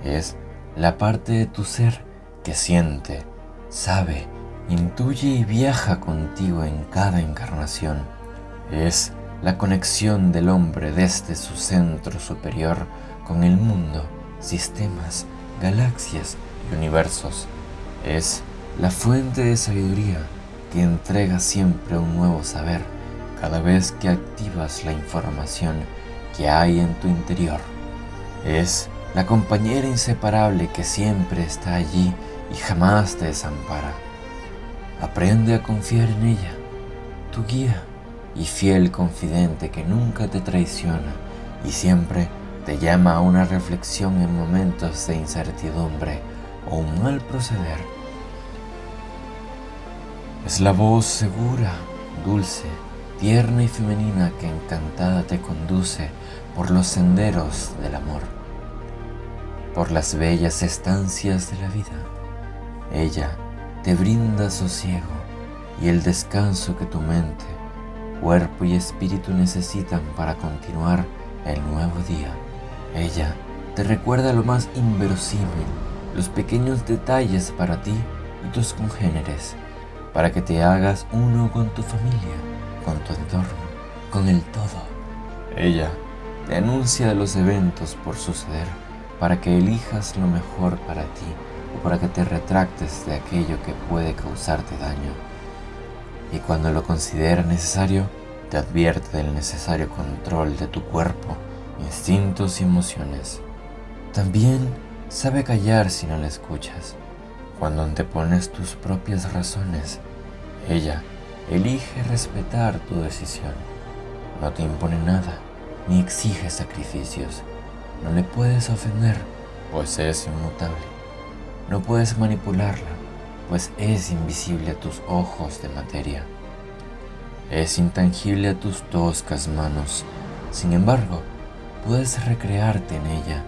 Es la parte de tu ser que siente, sabe, intuye y viaja contigo en cada encarnación. Es la conexión del hombre desde su centro superior con el mundo, sistemas, galaxias y universos. Es la fuente de sabiduría que entrega siempre un nuevo saber cada vez que activas la información que hay en tu interior. Es la compañera inseparable que siempre está allí y jamás te desampara. Aprende a confiar en ella, tu guía y fiel confidente que nunca te traiciona y siempre te llama a una reflexión en momentos de incertidumbre o un mal proceder. Es la voz segura, dulce, tierna y femenina que encantada te conduce por los senderos del amor, por las bellas estancias de la vida. Ella te brinda sosiego y el descanso que tu mente, cuerpo y espíritu necesitan para continuar el nuevo día. Ella te recuerda lo más inverosímil, los pequeños detalles para ti y tus congéneres, para que te hagas uno con tu familia, con tu entorno, con el todo. Ella te anuncia de los eventos por suceder para que elijas lo mejor para ti o para que te retractes de aquello que puede causarte daño. Y cuando lo considera necesario, te advierte del necesario control de tu cuerpo, instintos y emociones. También sabe callar si no la escuchas. Cuando antepones tus propias razones, ella elige respetar tu decisión. No te impone nada, ni exige sacrificios. No le puedes ofender, pues es inmutable. No puedes manipularla, pues es invisible a tus ojos de materia. Es intangible a tus toscas manos. Sin embargo, puedes recrearte en ella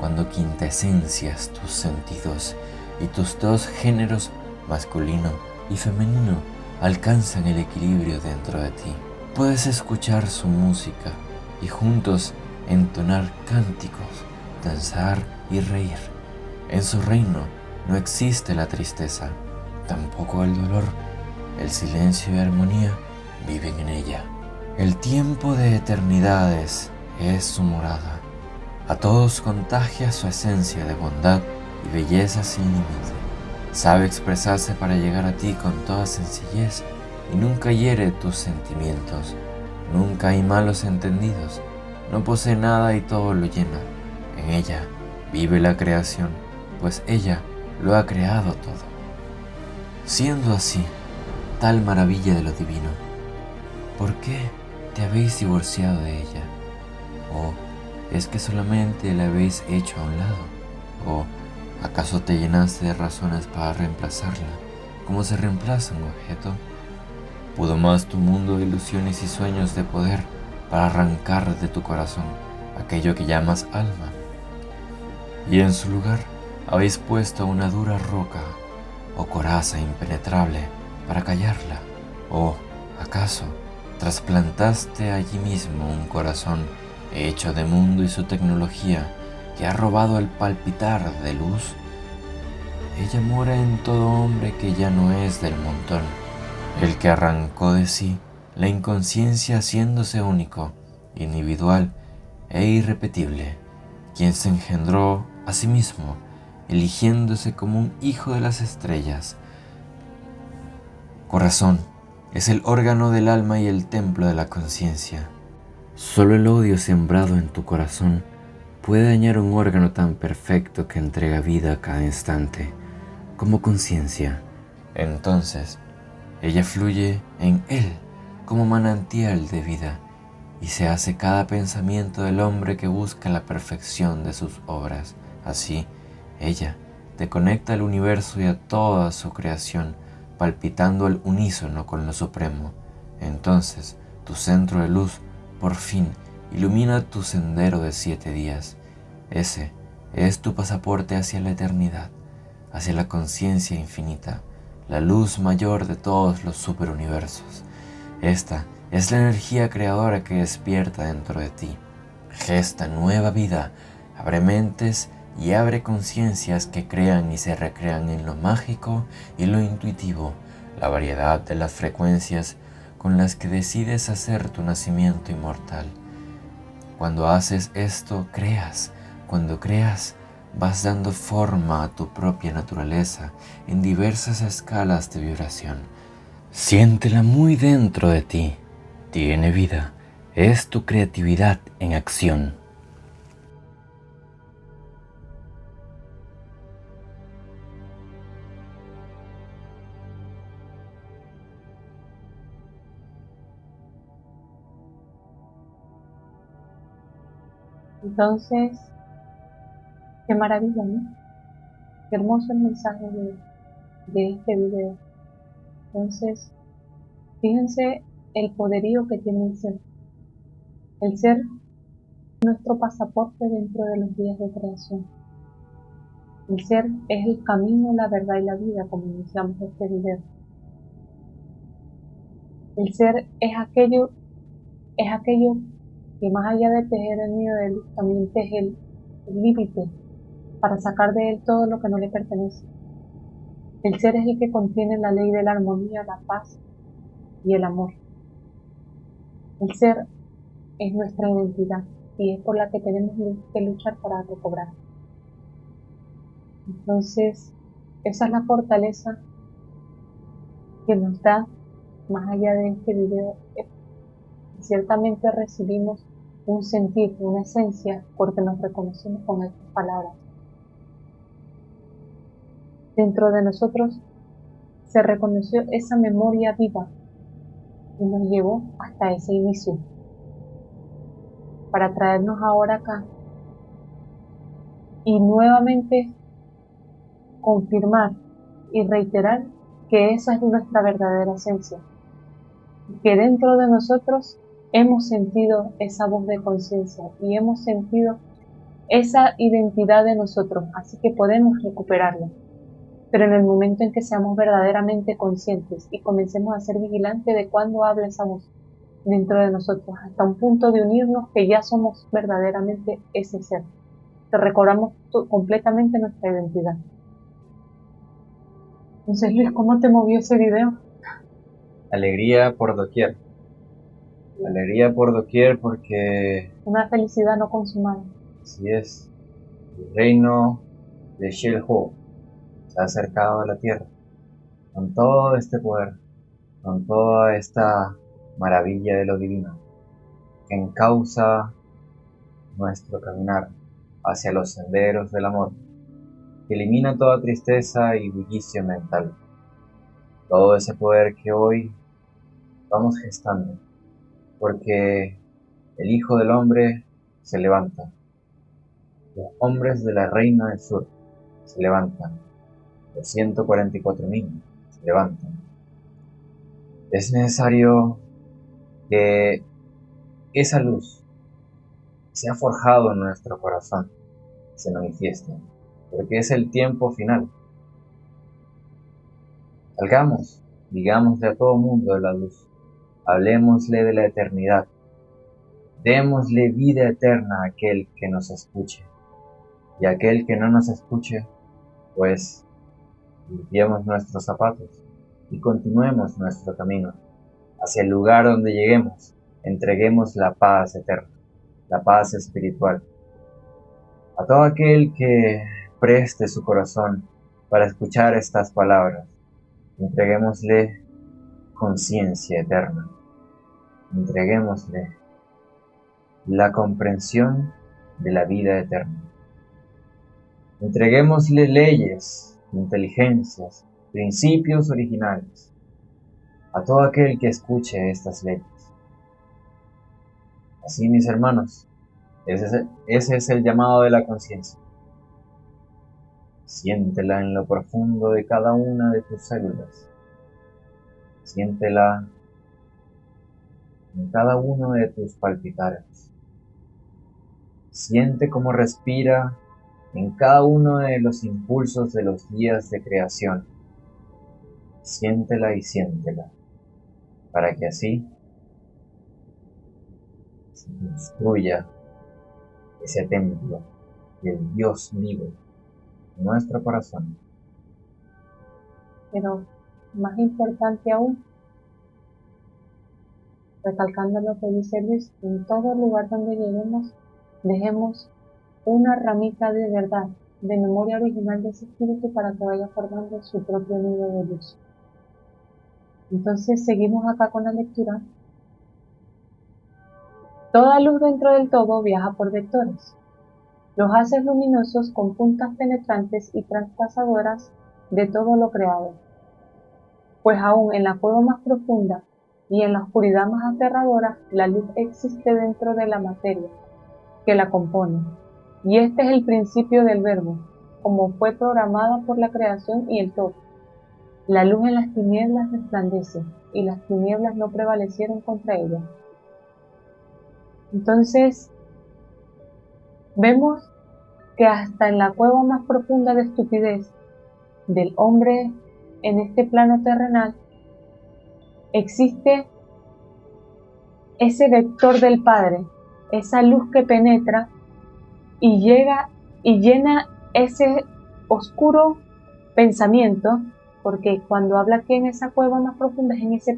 cuando quintesencias tus sentidos y tus dos géneros, masculino y femenino, alcanzan el equilibrio dentro de ti. Puedes escuchar su música y juntos entonar cánticos, danzar y reír. En su reino no existe la tristeza, tampoco el dolor. El silencio y armonía viven en ella. El tiempo de eternidades es su morada. A todos contagia su esencia de bondad y belleza sin límite. Sabe expresarse para llegar a ti con toda sencillez y nunca hiere tus sentimientos. Nunca hay malos entendidos. No posee nada y todo lo llena. En ella vive la creación, pues ella lo ha creado todo. Siendo así, tal maravilla de lo divino, ¿por qué te habéis divorciado de ella? ¿O es que solamente la habéis hecho a un lado? ¿O acaso te llenaste de razones para reemplazarla, como se reemplaza un objeto? ¿Pudo más tu mundo de ilusiones y sueños de poder para arrancar de tu corazón aquello que llamas alma? Y en su lugar habéis puesto una dura roca o coraza impenetrable para callarla. ¿O acaso trasplantaste allí mismo un corazón hecho de mundo y su tecnología que ha robado el palpitar de luz? Ella mora en todo hombre que ya no es del montón, el que arrancó de sí la inconsciencia haciéndose único, individual e irrepetible, quien se engendró a sí mismo, eligiéndose como un hijo de las estrellas. Corazón es el órgano del alma y el templo de la conciencia. Solo el odio sembrado en tu corazón puede dañar un órgano tan perfecto que entrega vida a cada instante, como conciencia. Entonces, ella fluye en él como manantial de vida y se hace cada pensamiento del hombre que busca la perfección de sus obras. Así, ella te conecta al universo y a toda su creación, palpitando al unísono con lo supremo. Entonces, tu centro de luz, por fin, ilumina tu sendero de 7 días. Ese es tu pasaporte hacia la eternidad, hacia la conciencia infinita, la luz mayor de todos los superuniversos. Esta es la energía creadora que despierta dentro de ti. Gesta nueva vida, abre mentes y abre conciencias que crean y se recrean en lo mágico y lo intuitivo, la variedad de las frecuencias con las que decides hacer tu nacimiento inmortal. Cuando haces esto, creas. Cuando creas, vas dando forma a tu propia naturaleza en diversas escalas de vibración. Siéntela muy dentro de ti. Tiene vida. Es tu creatividad en acción. Entonces, qué maravilla, ¿no? Qué hermoso el mensaje de este video. Entonces, fíjense el poderío que tiene el ser. El ser es nuestro pasaporte dentro de los días de creación. El ser es el camino, la verdad y la vida, como iniciamos este video. El ser es aquello que más allá de tejer el nido de luz, también teje el límite para sacar de él todo lo que no le pertenece. El ser es el que contiene la ley de la armonía, la paz y el amor. El ser es nuestra identidad y es por la que tenemos que luchar para recobrar. Entonces, esa es la fortaleza que nos da, más allá de este video. Ciertamente recibimos un sentir, una esencia, porque nos reconocemos con estas palabras. Dentro de nosotros se reconoció esa memoria viva y nos llevó hasta ese inicio, para traernos ahora acá y nuevamente confirmar y reiterar que esa es nuestra verdadera esencia, que dentro de nosotros hemos sentido esa voz de conciencia y hemos sentido esa identidad de nosotros, así que podemos recuperarla. Pero en el momento en que seamos verdaderamente conscientes y comencemos a ser vigilantes de cuando habla esa voz dentro de nosotros, hasta un punto de unirnos que ya somos verdaderamente ese ser, que recobramos completamente nuestra identidad. Entonces, Luis, ¿cómo te movió ese video? Alegría por doquier. Alegría por doquier porque Una felicidad no consumada. así es. El reino de Shell-Ho se ha acercado a la tierra con todo este poder, con toda esta maravilla de lo divino que encausa nuestro caminar hacia los senderos del amor, que elimina toda tristeza y bullicio mental. Todo ese poder que hoy vamos gestando, porque el Hijo del Hombre se levanta. Los hombres de la Reina del Sur se levantan. Los 144.000 se levantan. Es necesario que esa luz se ha forjado en nuestro corazón, se manifieste, porque es el tiempo final. Salgamos, digámosle a todo mundo de la luz, hablemosle de la eternidad, démosle vida eterna a aquel que nos escuche, y a aquel que no nos escuche, pues limpiemos nuestros zapatos y continuemos nuestro camino. Hacia el lugar donde lleguemos, entreguemos la paz eterna, la paz espiritual. A todo aquel que preste su corazón para escuchar estas palabras, entreguémosle conciencia eterna, entreguémosle la comprensión de la vida eterna. Entreguémosle leyes, inteligencias, principios originales a todo aquel que escuche estas leyes. Así, mis hermanos, ese es el llamado de la conciencia. Siéntela en lo profundo de cada una de tus células. Siéntela en cada uno de tus palpitares. Siente cómo respira en cada uno de los impulsos de los días de creación. Siéntela y siéntela, para que así se construya ese templo del Dios vivo en nuestro corazón. Pero más importante aún, recalcando lo que dice Luis, en todo lugar donde lleguemos, dejemos una ramita de verdad, de memoria original de ese espíritu para que vaya formando su propio nido de luz. Entonces seguimos acá con la lectura. Toda luz dentro del todo viaja por vectores. Los haces luminosos con puntas penetrantes y traspasadoras de todo lo creado. Pues aún en la cueva más profunda y en la oscuridad más aterradora, la luz existe dentro de la materia que la compone. Y este es el principio del verbo, como fue programada por la creación y el todo. La luz en las tinieblas resplandece, y las tinieblas no prevalecieron contra ella. Entonces, vemos que hasta en la cueva más profunda de estupidez del hombre en este plano terrenal, existe ese vector del Padre, esa luz que penetra y llega y llena ese oscuro pensamiento, porque cuando habla aquí en esa cueva más profunda es en ese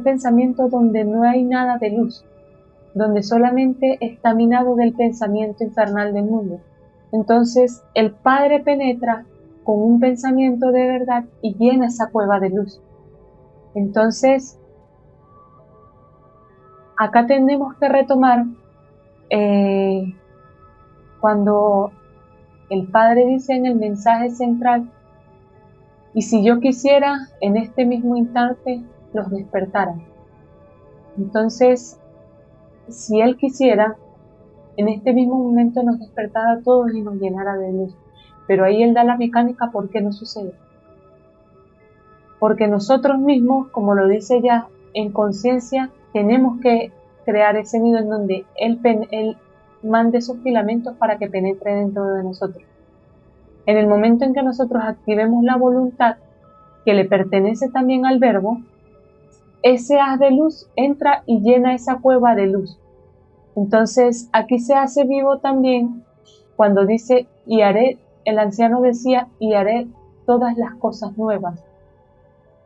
pensamiento donde no hay nada de luz, donde solamente está minado del pensamiento infernal del mundo. Entonces el Padre penetra con un pensamiento de verdad y llena esa cueva de luz. Entonces, acá tenemos que retomar cuando el Padre dice en el mensaje central, y si yo quisiera, en este mismo instante los despertara. Entonces, si Él quisiera, en este mismo momento nos despertara a todos y nos llenara de luz. Pero ahí Él da la mecánica por qué no sucede. Porque nosotros mismos, como lo dice ya, en conciencia, tenemos que crear ese nido en donde Él mande esos filamentos para que penetre dentro de nosotros. En el momento en que nosotros activemos la voluntad, que le pertenece también al verbo, ese haz de luz entra y llena esa cueva de luz. Entonces, aquí se hace vivo también cuando dice, y haré, el anciano decía, y haré todas las cosas nuevas.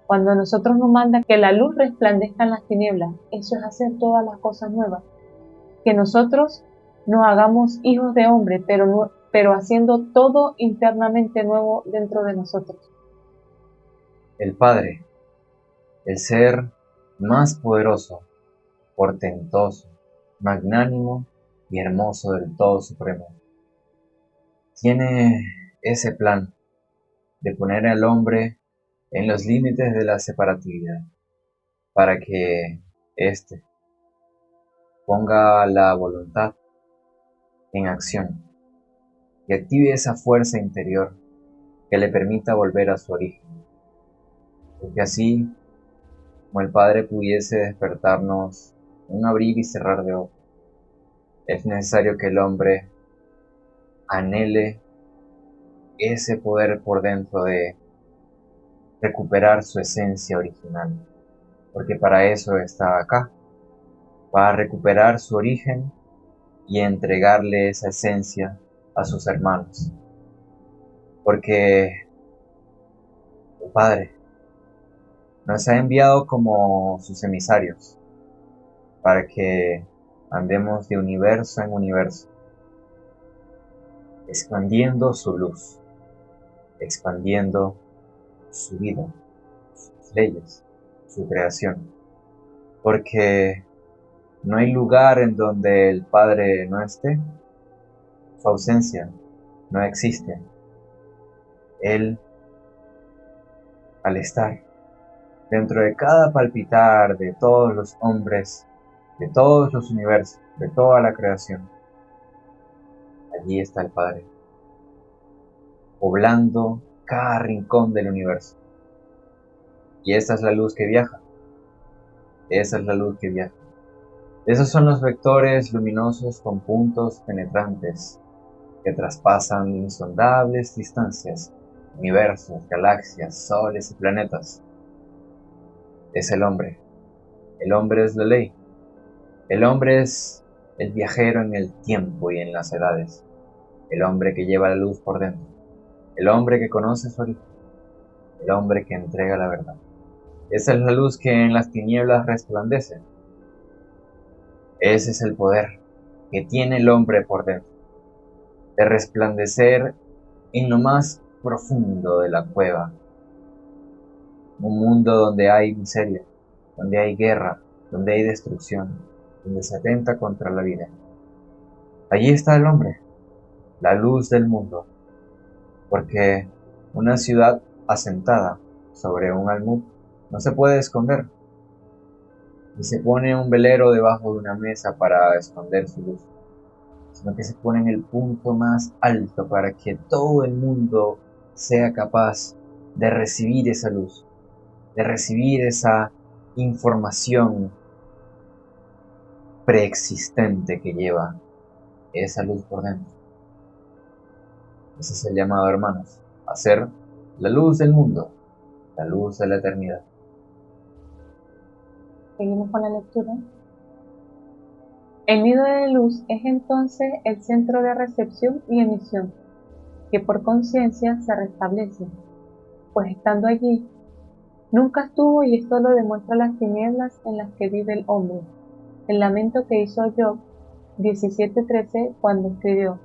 Cuando nosotros nos manda que la luz resplandezca en las tinieblas, eso es hacer todas las cosas nuevas. Que nosotros nos hagamos hijos de hombre, pero haciendo todo internamente nuevo dentro de nosotros. El Padre, el ser más poderoso, portentoso, magnánimo y hermoso del Todo Supremo, tiene ese plan de poner al hombre en los límites de la separatividad, para que éste ponga la voluntad en acción y active esa fuerza interior que le permita volver a su origen. Porque así, como el Padre pudiese despertarnos en un abrir y cerrar de ojos, es necesario que el hombre anhele ese poder por dentro de recuperar su esencia original, porque para eso está acá, para recuperar su origen y entregarle esa esencia a sus hermanos, porque el Padre Nos ha enviado como sus emisarios para que andemos de universo en universo, expandiendo su luz, expandiendo su vida, sus leyes, su creación. Porque no hay lugar en donde el Padre no esté, su ausencia no existe. Él, al estar dentro de cada palpitar de todos los hombres, de todos los universos, de toda la creación, allí está el Padre, poblando cada rincón del universo. Y esa es la luz que viaja. Esa es la luz que viaja. Esos son los vectores luminosos con puntos penetrantes que traspasan insondables distancias, universos, galaxias, soles y planetas. Es el hombre. El hombre es la ley. El hombre es el viajero en el tiempo y en las edades. El hombre que lleva la luz por dentro. El hombre que conoce su origen. El hombre que entrega la verdad. Esa es la luz que en las tinieblas resplandece. Ese es el poder que tiene el hombre por dentro, de resplandecer en lo más profundo de la cueva. Un mundo donde hay miseria, donde hay guerra, donde hay destrucción, donde se atenta contra la vida. Allí está el hombre, la luz del mundo, porque una ciudad asentada sobre un almud no se puede esconder, ni se pone un velero debajo de una mesa para esconder su luz, sino que se pone en el punto más alto para que todo el mundo sea capaz de recibir esa luz, de recibir esa información preexistente que lleva esa luz por dentro. Ese es el llamado, hermanos, a ser la luz del mundo, la luz de la eternidad. Seguimos con la lectura. El nido de luz es entonces el centro de recepción y emisión, que por conciencia se restablece, pues estando allí, nunca estuvo, y esto lo demuestra las tinieblas en las que vive el hombre. El lamento que hizo Job 17:13 cuando escribió: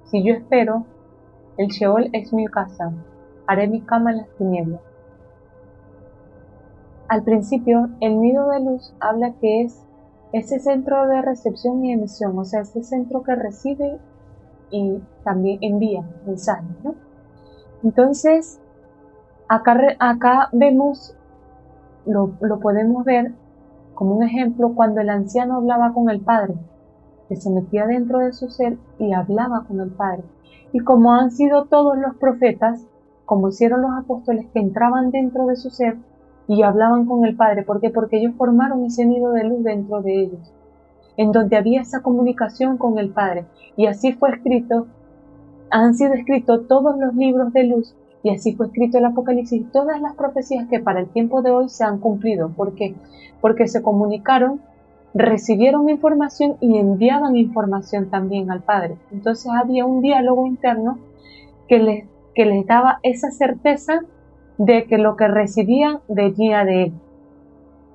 si yo espero, el Sheol es mi casa, haré mi cama en las tinieblas. Al principio, el nido de luz habla que es ese centro de recepción y emisión, o sea, ese centro que recibe y también envía mensajes, ¿no? Entonces, acá vemos, lo podemos ver como un ejemplo cuando el anciano hablaba con el Padre, que se metía dentro de su ser y hablaba con el Padre. Y como han sido todos los profetas, como hicieron los apóstoles, que entraban dentro de su ser y hablaban con el Padre. ¿Por qué? Porque ellos formaron ese nido de luz dentro de ellos, en donde había esa comunicación con el Padre. Y así fue escrito, han sido escritos todos los libros de luz, y así fue escrito el Apocalipsis, todas las profecías que para el tiempo de hoy se han cumplido. ¿Por qué? Porque se comunicaron, recibieron información y enviaban información también al Padre. Entonces había un diálogo interno que les daba esa certeza de que lo que recibían venía de Él.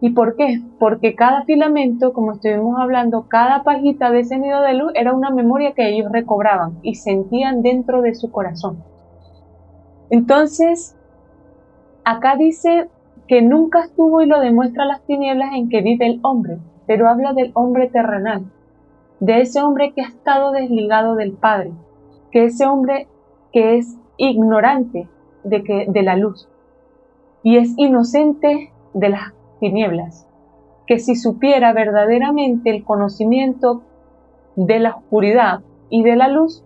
¿Y por qué? Porque cada filamento, como estuvimos hablando, cada pajita de ese nido de luz era una memoria que ellos recobraban y sentían dentro de su corazón. Entonces, acá dice que nunca estuvo, y lo demuestra las tinieblas en que vive el hombre, pero habla del hombre terrenal, de ese hombre que ha estado desligado del Padre, que ese hombre que es ignorante de la luz y es inocente de las tinieblas, que si supiera verdaderamente el conocimiento de la oscuridad y de la luz,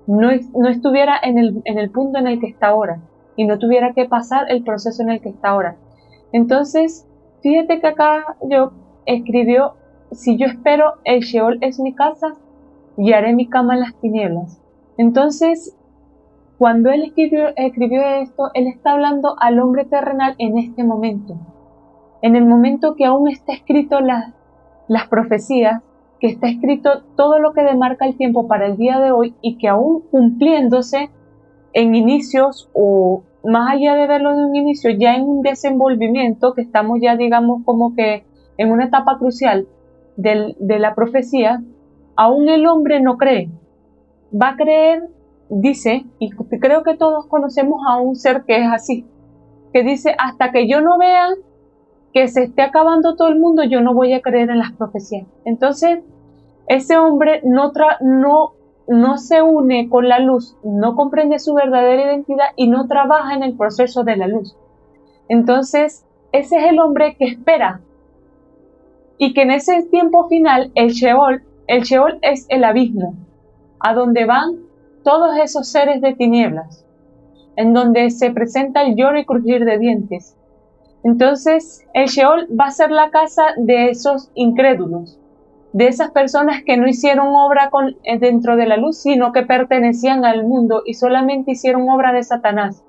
no estuviera en el punto en el que está ahora y no tuviera que pasar el proceso en el que está ahora. Entonces, fíjate que acá yo escribió: si yo espero, el Sheol es mi casa y haré mi cama en las tinieblas. Entonces, cuando él escribió esto, él está hablando al hombre terrenal en este momento, en el momento que aún está escrito las profecías, que está escrito todo lo que demarca el tiempo para el día de hoy, y que aún cumpliéndose en inicios o más allá de verlo de un inicio, ya en un desenvolvimiento, que estamos ya, digamos, como que en una etapa crucial de la profecía, aún el hombre no cree. Va a creer, dice, y creo que todos conocemos a un ser que es así, que dice, hasta que yo no vea que se esté acabando todo el mundo, yo no voy a creer en las profecías. Entonces, ese hombre no se une con la luz, no comprende su verdadera identidad y no trabaja en el proceso de la luz. Entonces, ese es el hombre que espera. Y que en ese tiempo final, el Sheol es el abismo, a donde van todos esos seres de tinieblas, en donde se presenta el lloro y crujir de dientes. Entonces, el Sheol va a ser la casa de esos incrédulos, de esas personas que no hicieron obra dentro de la luz, sino que pertenecían al mundo y solamente hicieron obra de Satanás.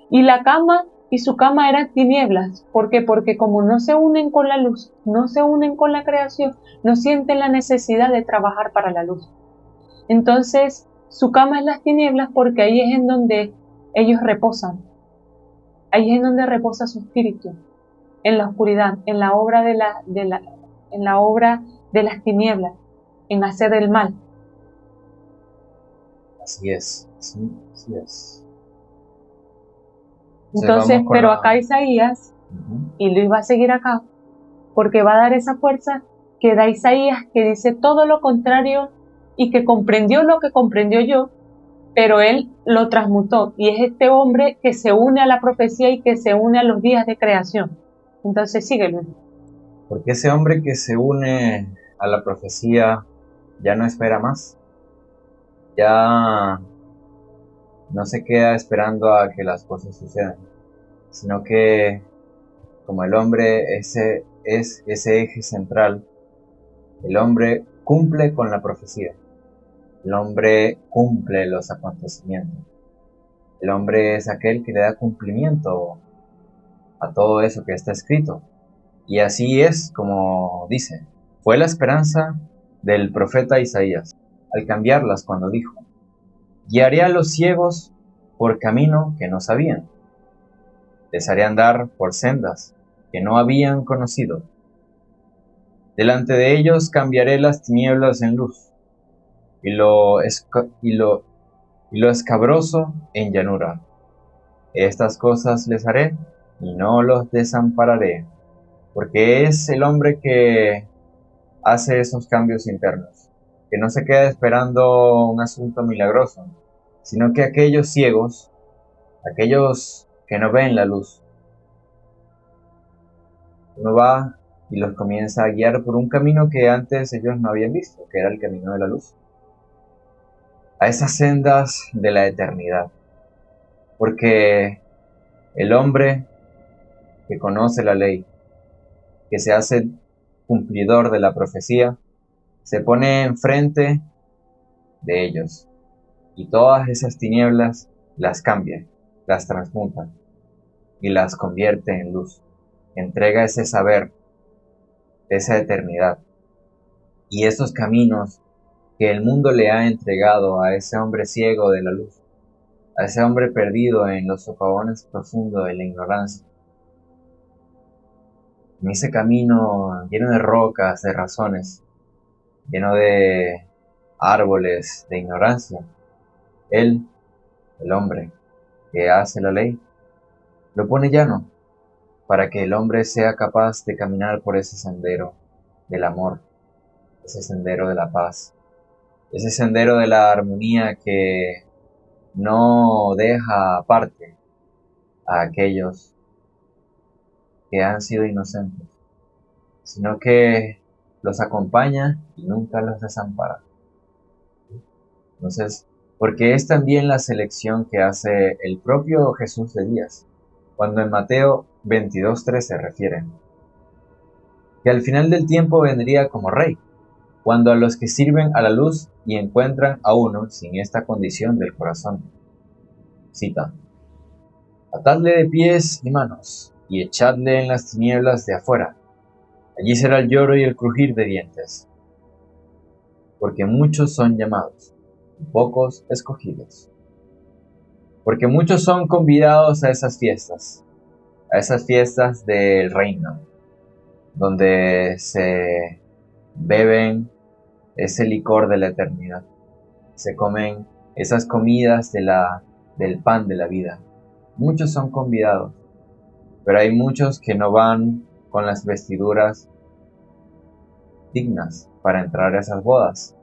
Y la cama y su cama eran tinieblas. ¿Por qué? Porque como no se unen con la luz, no se unen con la creación, no sienten la necesidad de trabajar para la luz. Entonces, su cama es las tinieblas porque ahí es en donde ellos reposan. Ahí es en donde reposa su espíritu, en la oscuridad, en la obra en la obra de las tinieblas, en hacer el mal. Así es, sí, así es. Entonces, pero acá Isaías, y lo iba a seguir acá, porque va a dar esa fuerza que da Isaías, que dice todo lo contrario y que comprendió lo que comprendió yo, pero él lo transmutó, y es este hombre que se une a la profecía y que se une a los días de creación. Entonces, síguelo. Porque ese hombre que se une a la profecía ya no espera más, ya no se queda esperando a que las cosas sucedan, sino que como el hombre es ese eje central, el hombre cumple con la profecía, el hombre cumple los acontecimientos, el hombre es aquel que le da cumplimiento a todo eso que está escrito. Y así es como dice, fue la esperanza del profeta Isaías, al cambiarlas cuando dijo, guiaré a los ciegos por camino que no sabían, les haré andar por sendas que no habían conocido. Delante de ellos cambiaré las tinieblas en luz, y lo escabroso en llanura. Estas cosas les haré, y no los desampararé, porque es el hombre que hace esos cambios internos, que no se queda esperando un asunto milagroso, sino que aquellos ciegos, aquellos que no ven la luz, uno va y los comienza a guiar por un camino que antes ellos no habían visto, que era el camino de la luz, a esas sendas de la eternidad, porque el hombre que conoce la ley, que se hace cumplidor de la profecía, se pone enfrente de ellos, y todas esas tinieblas las cambia, las transmuta, y las convierte en luz. Entrega ese saber, esa eternidad, y esos caminos que el mundo le ha entregado a ese hombre ciego de la luz, a ese hombre perdido en los socavones profundos de la ignorancia. En ese camino lleno de rocas, de razones, lleno de árboles, de ignorancia, él, el hombre que hace la ley, lo pone llano para que el hombre sea capaz de caminar por ese sendero del amor, ese sendero de la paz, ese sendero de la armonía que no deja aparte a aquellos que han sido inocentes, sino que los acompaña y nunca los desampara. Entonces, porque es también la selección que hace el propio Jesús de Elías, cuando en Mateo 22:13 refiere que al final del tiempo vendría como rey, cuando a los que sirven a la luz y encuentran a uno sin esta condición del corazón. Cita: atadle de pies y manos, y echadle en las tinieblas de afuera. Allí será el lloro y el crujir de dientes, porque muchos son llamados, y pocos escogidos. Porque muchos son convidados a esas fiestas del reino, donde se beben ese licor de la eternidad, se comen esas comidas del pan de la vida. Muchos son convidados, pero hay muchos que no van con las vestiduras dignas para entrar a esas bodas,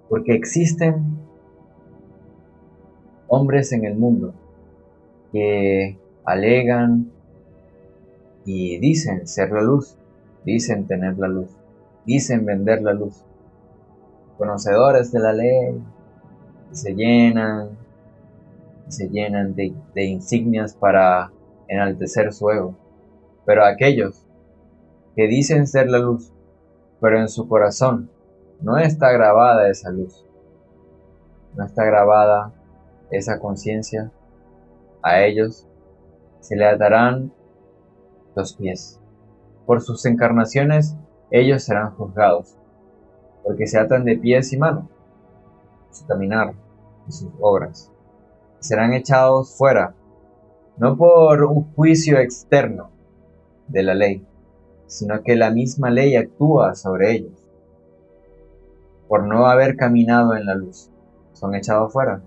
porque existen hombres en el mundo que alegan y dicen ser la luz, dicen tener la luz, dicen vender la luz, conocedores de la ley, y se llenan de insignias para enaltecer su ego. Pero aquellos que dicen ser la luz, pero en su corazón no está grabada esa luz, no está grabada esa conciencia, a ellos se le atarán los pies. Por sus encarnaciones ellos serán juzgados, porque se atan de pies y manos, su caminar y sus obras. Serán echados fuera, no por un juicio externo de la ley, sino que la misma ley actúa sobre ellos. Por no haber caminado en la luz, son echados fuera.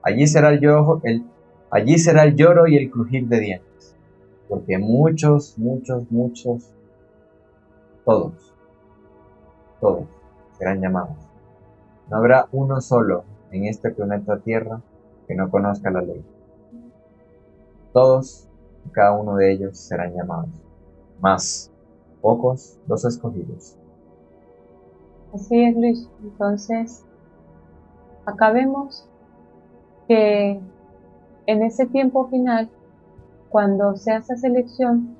Allí será el lloro y el crujir de dientes, porque muchos, todos serán llamados. No habrá uno solo en este planeta Tierra que no conozca la ley. Todos y cada uno de ellos serán llamados, mas pocos los escogidos. Así es, Luis. Entonces, acá vemos que en ese tiempo final, cuando se hace selección,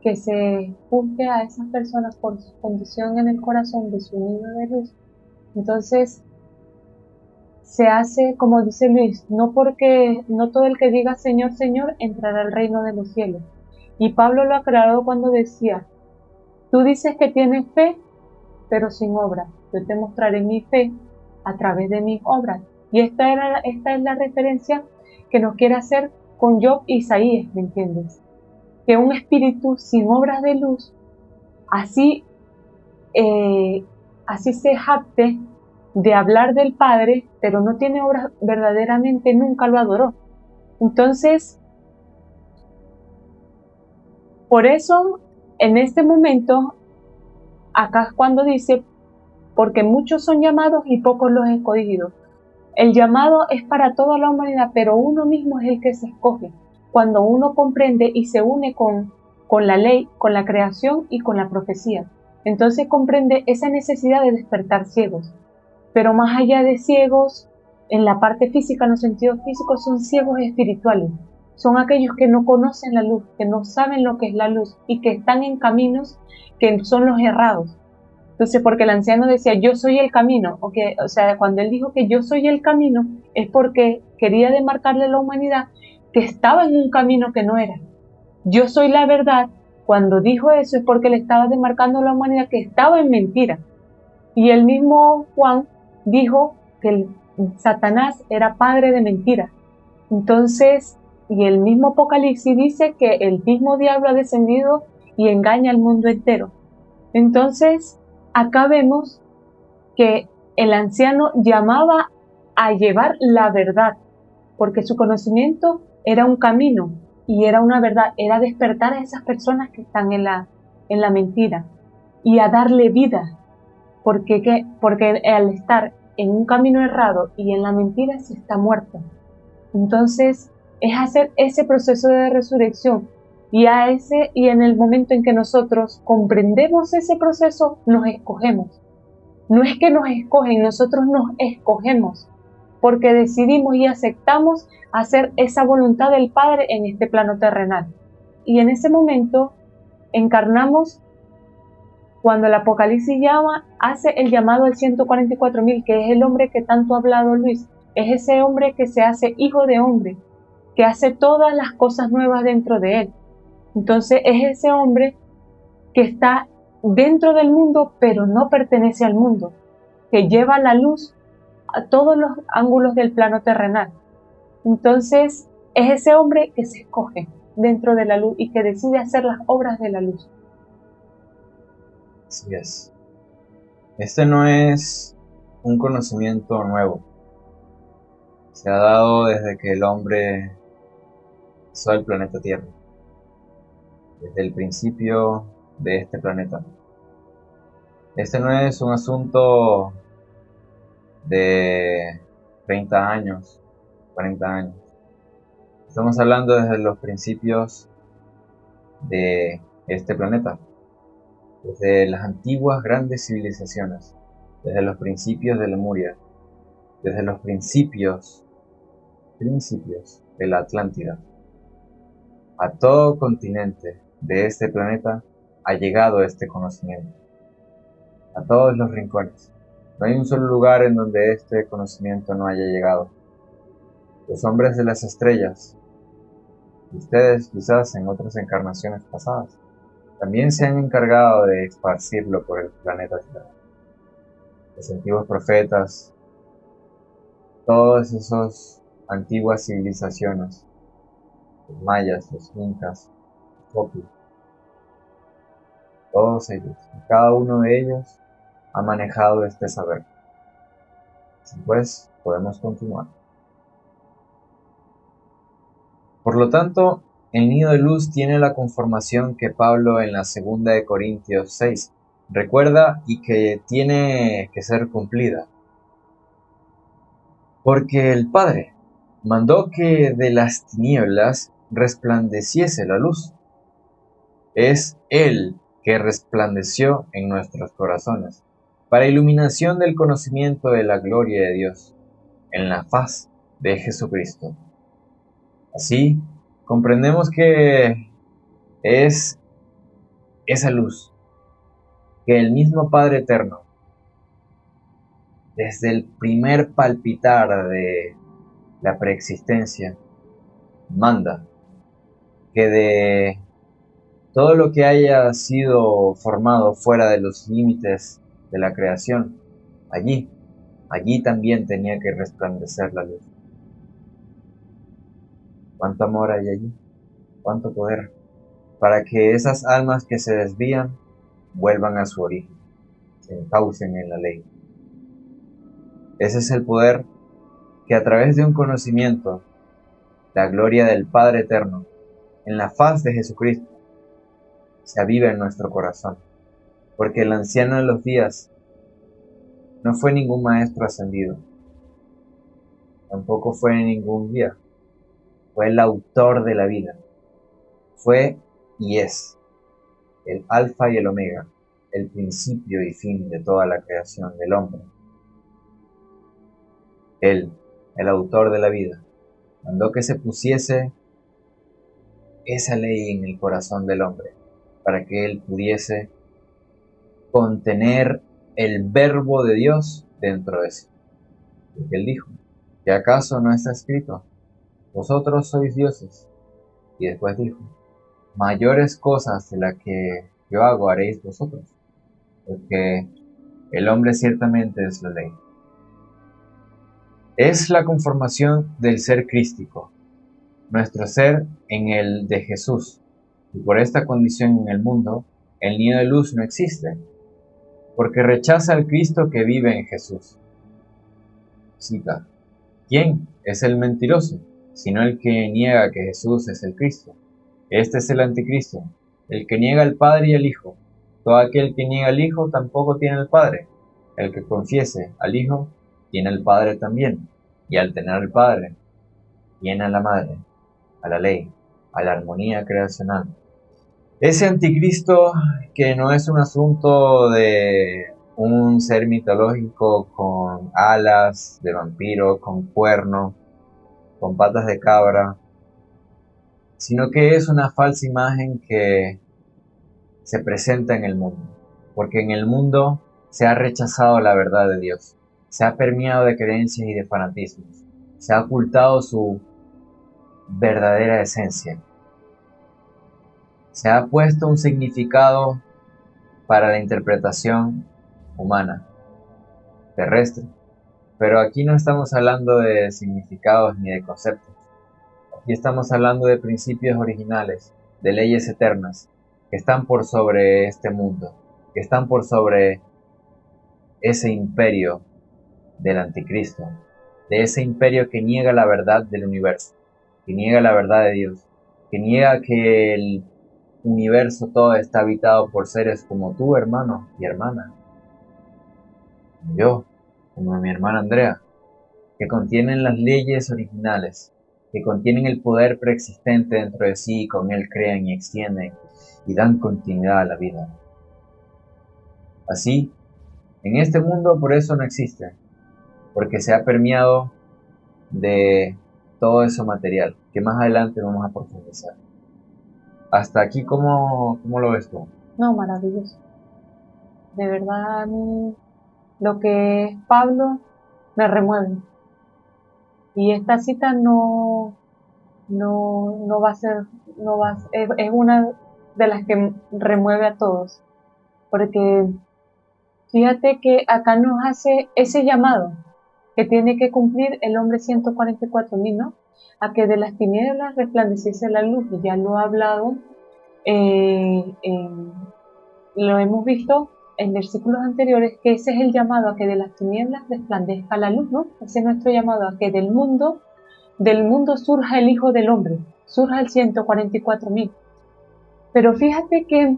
que se juzgue a esas personas por su condición en el corazón de su niño de luz. Entonces, se hace, como dice Luis, no todo el que diga Señor, Señor, entrará al reino de los cielos. Y Pablo lo aclaró cuando decía, tú dices que tienes fe, pero sin obra. Yo te mostraré mi fe a través de mis obras. Y esta es la referencia que nos quiere hacer con Job e Isaías, ¿me entiendes? Que un espíritu sin obras de luz, así se jacte de hablar del Padre, pero no tiene obras, verdaderamente nunca lo adoró. Entonces, por eso, en este momento, acá es cuando dice, porque muchos son llamados y pocos los escogidos. El llamado es para toda la humanidad, pero uno mismo es el que se escoge. Cuando uno comprende y se une con la ley, con la creación y con la profecía. Entonces comprende esa necesidad de despertar ciegos. Pero más allá de ciegos, en la parte física, en los sentidos físicos, son ciegos espirituales. Son aquellos que no conocen la luz, que no saben lo que es la luz y que están en caminos que son los errados. Entonces, porque el anciano decía, yo soy el camino, o sea, cuando él dijo que yo soy el camino, es porque quería demarcarle a la humanidad que estaba en un camino que no era. Yo soy la verdad, cuando dijo eso es porque le estaba demarcando a la humanidad que estaba en mentira. Y el mismo Juan dijo que Satanás era padre de mentira. Entonces, y el mismo Apocalipsis dice que el mismo diablo ha descendido y engaña al mundo entero. Entonces, acá vemos que el anciano llamaba a llevar la verdad, porque su conocimiento era un camino y era una verdad, era despertar a esas personas que están en la mentira y a darle vida, porque al estar en un camino errado y en la mentira se está muerto. Entonces es hacer ese proceso de resurrección y en el momento en que nosotros comprendemos ese proceso, nos escogemos. No es que nos escogen, nosotros nos escogemos, porque decidimos y aceptamos hacer esa voluntad del Padre en este plano terrenal. Y en ese momento encarnamos cuando el Apocalipsis hace el llamado al 144.000, que es el hombre que tanto ha hablado Luis. Es ese hombre que se hace hijo de hombre, que hace todas las cosas nuevas dentro de él. Entonces es ese hombre que está dentro del mundo, pero no pertenece al mundo, que lleva la luz a todos los ángulos del plano terrenal. Entonces, es ese hombre que se escoge dentro de la luz y que decide hacer las obras de la luz. Así es. Este no es un conocimiento nuevo. Se ha dado desde que el hombre pisó el planeta Tierra, desde el principio de este planeta. Este no es un asunto de 30 años, 40 años. Estamos hablando desde los principios de este planeta, desde las antiguas grandes civilizaciones, desde los principios de Lemuria, desde los principios de la Atlántida. A todo continente de este planeta ha llegado este conocimiento, a todos los rincones. No hay un solo lugar en donde este conocimiento no haya llegado. Los hombres de las estrellas, ustedes quizás en otras encarnaciones pasadas, también se han encargado de esparcirlo por el planeta Tierra. Los antiguos profetas, todas esas antiguas civilizaciones, los mayas, los incas, los hopis, todos ellos, cada uno de ellos ha manejado este saber. Así pues, podemos continuar. Por lo tanto, el nido de luz tiene la conformación que Pablo en la segunda de Corintios 6 recuerda y que tiene que ser cumplida. Porque el Padre mandó que de las tinieblas resplandeciese la luz. Es Él que resplandeció en nuestros corazones, para iluminación del conocimiento de la gloria de Dios, en la faz de Jesucristo. Así, comprendemos que es esa luz que el mismo Padre Eterno, desde el primer palpitar de la preexistencia, manda que de todo lo que haya sido formado fuera de los límites de la creación, allí también tenía que resplandecer la luz. ¿Cuánto amor hay allí? ¿Cuánto poder? Para que esas almas que se desvían vuelvan a su origen, se encaucen en la ley. Ese es el poder que a través de un conocimiento, la gloria del Padre Eterno, en la faz de Jesucristo, se aviva en nuestro corazón. Porque el anciano de los días no fue ningún maestro ascendido, tampoco fue ningún guía, fue el autor de la vida, fue y es el alfa y el omega, el principio y fin de toda la creación del hombre. Él, el autor de la vida, mandó que se pusiese esa ley en el corazón del hombre, para que él pudiese contener el verbo de Dios dentro de sí. Porque él dijo, ¿que acaso no está escrito? Vosotros sois dioses. Y después dijo, mayores cosas de las que yo hago haréis vosotros, porque el hombre ciertamente es la ley. Es la conformación del ser crístico, nuestro ser en el de Jesús, y por esta condición en el mundo, el nido de luz no existe, porque rechaza al Cristo que vive en Jesús. Cita, ¿quién es el mentiroso, sino el que niega que Jesús es el Cristo? Este es el anticristo, el que niega al Padre y al Hijo. Todo aquel que niega al Hijo tampoco tiene al Padre. El que confiese al Hijo tiene al Padre también, y al tener al Padre, tiene a la Madre, a la ley, a la armonía creacional. Ese anticristo, que no es un asunto de un ser mitológico con alas de vampiro, con cuerno, con patas de cabra, sino que es una falsa imagen que se presenta en el mundo, porque en el mundo se ha rechazado la verdad de Dios, se ha permeado de creencias y de fanatismos, se ha ocultado su verdadera esencia, se ha puesto un significado para la interpretación humana, terrestre, Pero aquí no estamos hablando de significados ni de conceptos. Aquí estamos hablando de principios originales, de leyes eternas, que están por sobre este mundo, que están por sobre ese imperio del anticristo, de ese imperio que niega la verdad del universo, que niega la verdad de Dios, que niega que el universo todo está habitado por seres como tú, hermano y hermana, como yo, como mi hermana Andrea, que contienen las leyes originales, que contienen el poder preexistente dentro de sí y con él crean y extienden y dan continuidad a la vida. Así, en este mundo por eso no existe, porque se ha permeado de todo eso material, que más adelante vamos a profundizar. Hasta aquí, ¿cómo lo ves tú? No, maravilloso. De verdad, a mí lo que es Pablo me remueve. Y esta cita no va a ser, no va a- es una de las que remueve a todos. Porque fíjate que acá nos hace ese llamado que tiene que cumplir el hombre 144.000, ¿no? A que de las tinieblas resplandeciese la luz. Y ya lo ha hablado, eh, en- lo hemos visto en versículos anteriores, que ese es el llamado a que de las tinieblas resplandezca la luz, ¿no? Ese es nuestro llamado a que del mundo surja el Hijo del Hombre, surja el 144.000. Pero fíjate que,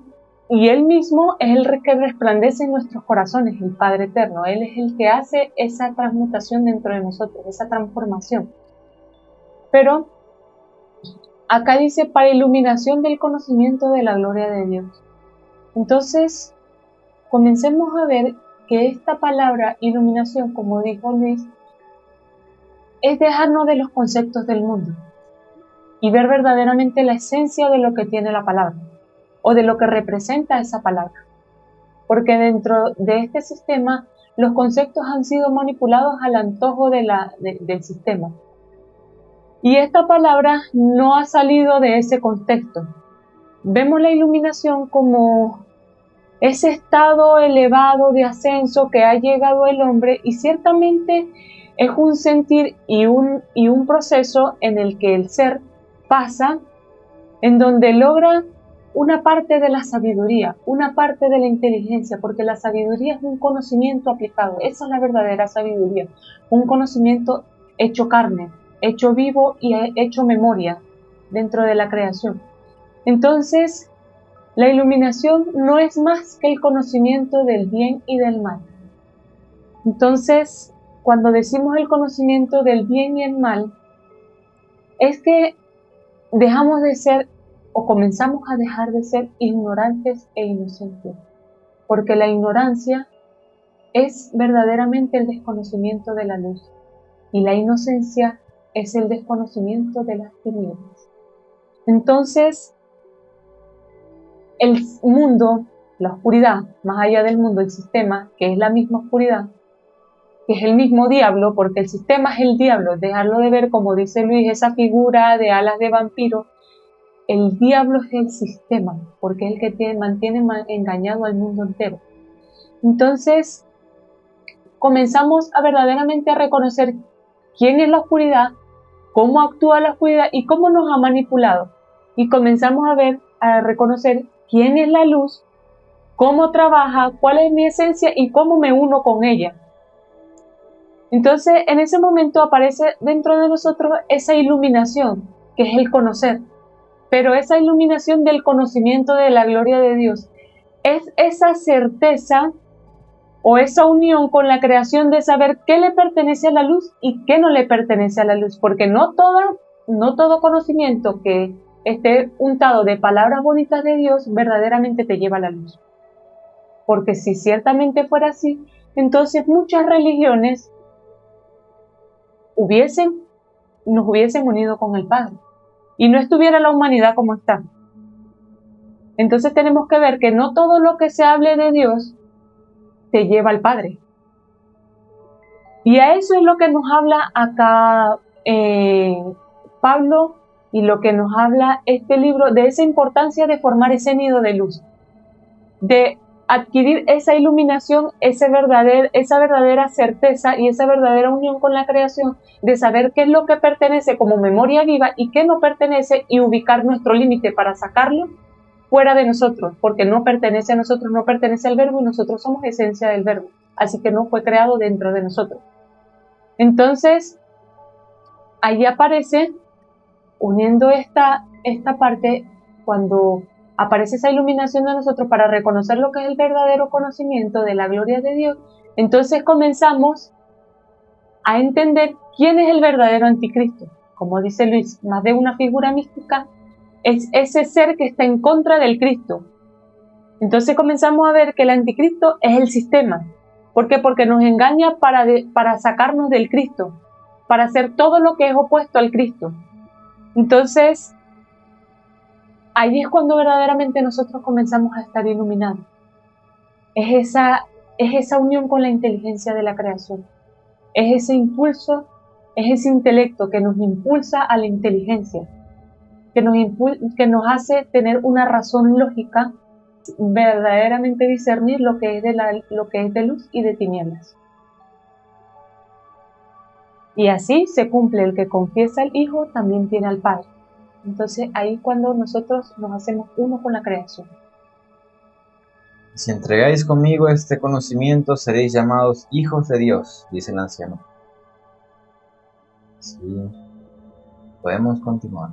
y Él mismo es el que resplandece en nuestros corazones, el Padre Eterno. Él es el que hace esa transmutación dentro de nosotros, esa transformación. Pero acá dice, para iluminación del conocimiento de la gloria de Dios. Entonces, comencemos a ver que esta palabra iluminación, como dijo Luis, es dejarnos de los conceptos del mundo y ver verdaderamente la esencia de lo que tiene la palabra o de lo que representa esa palabra. Porque dentro de este sistema los conceptos han sido manipulados al antojo del sistema. Y esta palabra no ha salido de ese contexto. Vemos la iluminación como ese estado elevado de ascenso que ha llegado el hombre, y ciertamente es un sentir y un proceso en el que el ser pasa, en donde logra una parte de la sabiduría, una parte de la inteligencia, porque la sabiduría es un conocimiento aplicado. Esa es la verdadera sabiduría, un conocimiento hecho carne, hecho vivo y hecho memoria dentro de la creación. Entonces, la iluminación no es más que el conocimiento del bien y del mal. Entonces, cuando decimos el conocimiento del bien y el mal, es que dejamos de ser o comenzamos a dejar de ser ignorantes e inocentes, porque la ignorancia es verdaderamente el desconocimiento de la luz y la inocencia es el desconocimiento de las tinieblas. Entonces, el mundo, la oscuridad, más allá del mundo, el sistema, que es la misma oscuridad, que es el mismo diablo, porque el sistema es el diablo, dejarlo de ver, como dice Luis, esa figura de alas de vampiro. El diablo es el sistema, porque es el que mantiene engañado al mundo entero. Entonces, comenzamos a verdaderamente a reconocer quién es la oscuridad, cómo actúa la oscuridad y cómo nos ha manipulado. Y comenzamos a reconocer quién es la luz, cómo trabaja, cuál es mi esencia y cómo me uno con ella. Entonces, en ese momento aparece dentro de nosotros esa iluminación, que es el conocer. Pero esa iluminación del conocimiento de la gloria de Dios es esa certeza o esa unión con la creación de saber qué le pertenece a la luz y qué no le pertenece a la luz, porque no todo conocimiento que esté untado de palabras bonitas de Dios verdaderamente te lleva a la luz. Porque si ciertamente fuera así, entonces muchas religiones nos hubiesen unido con el Padre y no estuviera la humanidad como está. Entonces tenemos que ver que no todo lo que se hable de Dios te lleva al Padre. Y a eso es lo que nos habla acá Pablo, y lo que nos habla este libro, de esa importancia de formar ese nido de luz, de adquirir esa iluminación, esa verdadera certeza y esa verdadera unión con la creación, de saber qué es lo que pertenece como memoria viva y qué no pertenece, y ubicar nuestro límite para sacarlo fuera de nosotros, porque no pertenece a nosotros, no pertenece al verbo, y nosotros somos esencia del verbo, así que no fue creado dentro de nosotros. Entonces, ahí aparece, uniendo esta parte, cuando aparece esa iluminación de nosotros para reconocer lo que es el verdadero conocimiento de la gloria de Dios, entonces comenzamos a entender quién es el verdadero anticristo. Como dice Luis, más de una figura mística es ese ser que está en contra del Cristo. Entonces comenzamos a ver que el anticristo es el sistema. ¿Por qué? Porque nos engaña para sacarnos del Cristo, para hacer todo lo que es opuesto al Cristo. Entonces, ahí es cuando verdaderamente nosotros comenzamos a estar iluminados. Es esa unión con la inteligencia de la creación. Es ese impulso, es ese intelecto que nos impulsa a la inteligencia, que nos hace tener una razón lógica, verdaderamente discernir lo que es de luz y de tinieblas. Y así se cumple: el que confiesa al Hijo también tiene al Padre. Entonces ahí cuando nosotros nos hacemos uno con la creación. Si entregáis conmigo este conocimiento, seréis llamados hijos de Dios, dice el anciano. Sí, podemos continuar.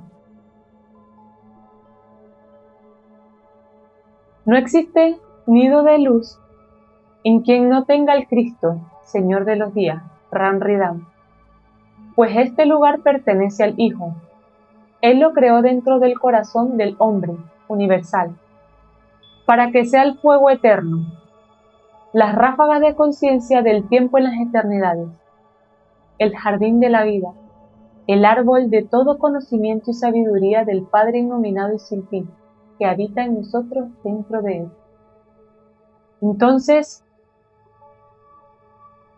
No existe nido de luz en quien no tenga el Cristo, Señor de los días, Ram Ridam. Pues este lugar pertenece al Hijo. Él lo creó dentro del corazón del hombre universal, para que sea el fuego eterno, las ráfagas de conciencia del tiempo en las eternidades, el jardín de la vida, el árbol de todo conocimiento y sabiduría del Padre iluminado y sin fin, que habita en nosotros dentro de Él. Entonces,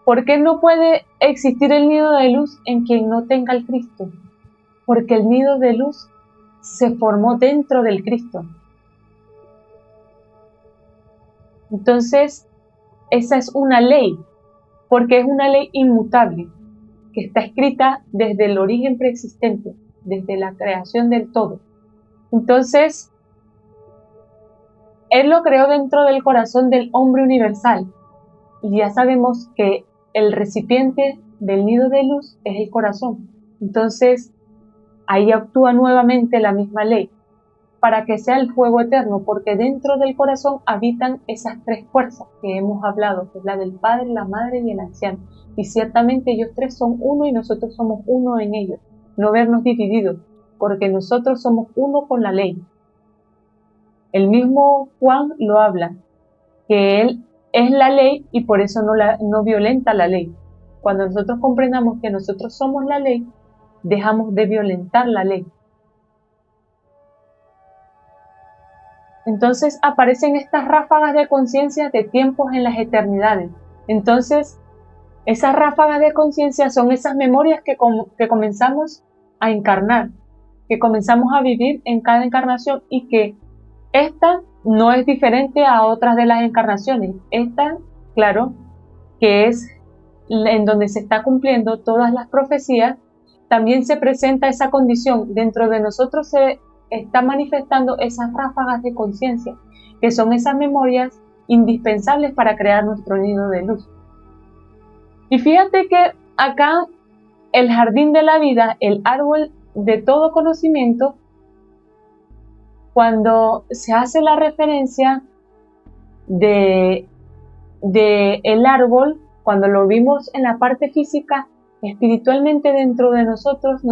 ¿por qué no puede existir el nido de luz en quien no tenga el Cristo? Porque el nido de luz se formó dentro del Cristo. Entonces, esa es una ley, porque es una ley inmutable, que está escrita desde el origen preexistente, desde la creación del todo. Entonces, Él lo creó dentro del corazón del hombre universal, y ya sabemos que el recipiente del nido de luz es el corazón. Entonces, ahí actúa nuevamente la misma ley, para que sea el fuego eterno, porque dentro del corazón habitan esas tres fuerzas que hemos hablado, que es la del Padre, la Madre y el Anciano. Y ciertamente ellos tres son uno y nosotros somos uno en ellos, no vernos divididos, porque nosotros somos uno con la ley. El mismo Juan lo habla, que Él es la ley y por eso no violenta la ley. Cuando nosotros comprendamos que nosotros somos la ley, dejamos de violentar la ley. Entonces aparecen estas ráfagas de conciencia de tiempos en las eternidades. Entonces, esas ráfagas de conciencia son esas memorias que comenzamos a encarnar, que comenzamos a vivir en cada encarnación, y que esta no es diferente a otras de las encarnaciones. Esta, claro, que es en donde se está cumpliendo todas las profecías, también se presenta esa condición. Dentro de nosotros se está manifestando esas ráfagas de conciencia, que son esas memorias indispensables para crear nuestro nido de luz. Y fíjate que acá el jardín de la vida, el árbol de todo conocimiento, cuando se hace la referencia de el árbol, cuando lo vimos en la parte física, espiritualmente dentro de nosotros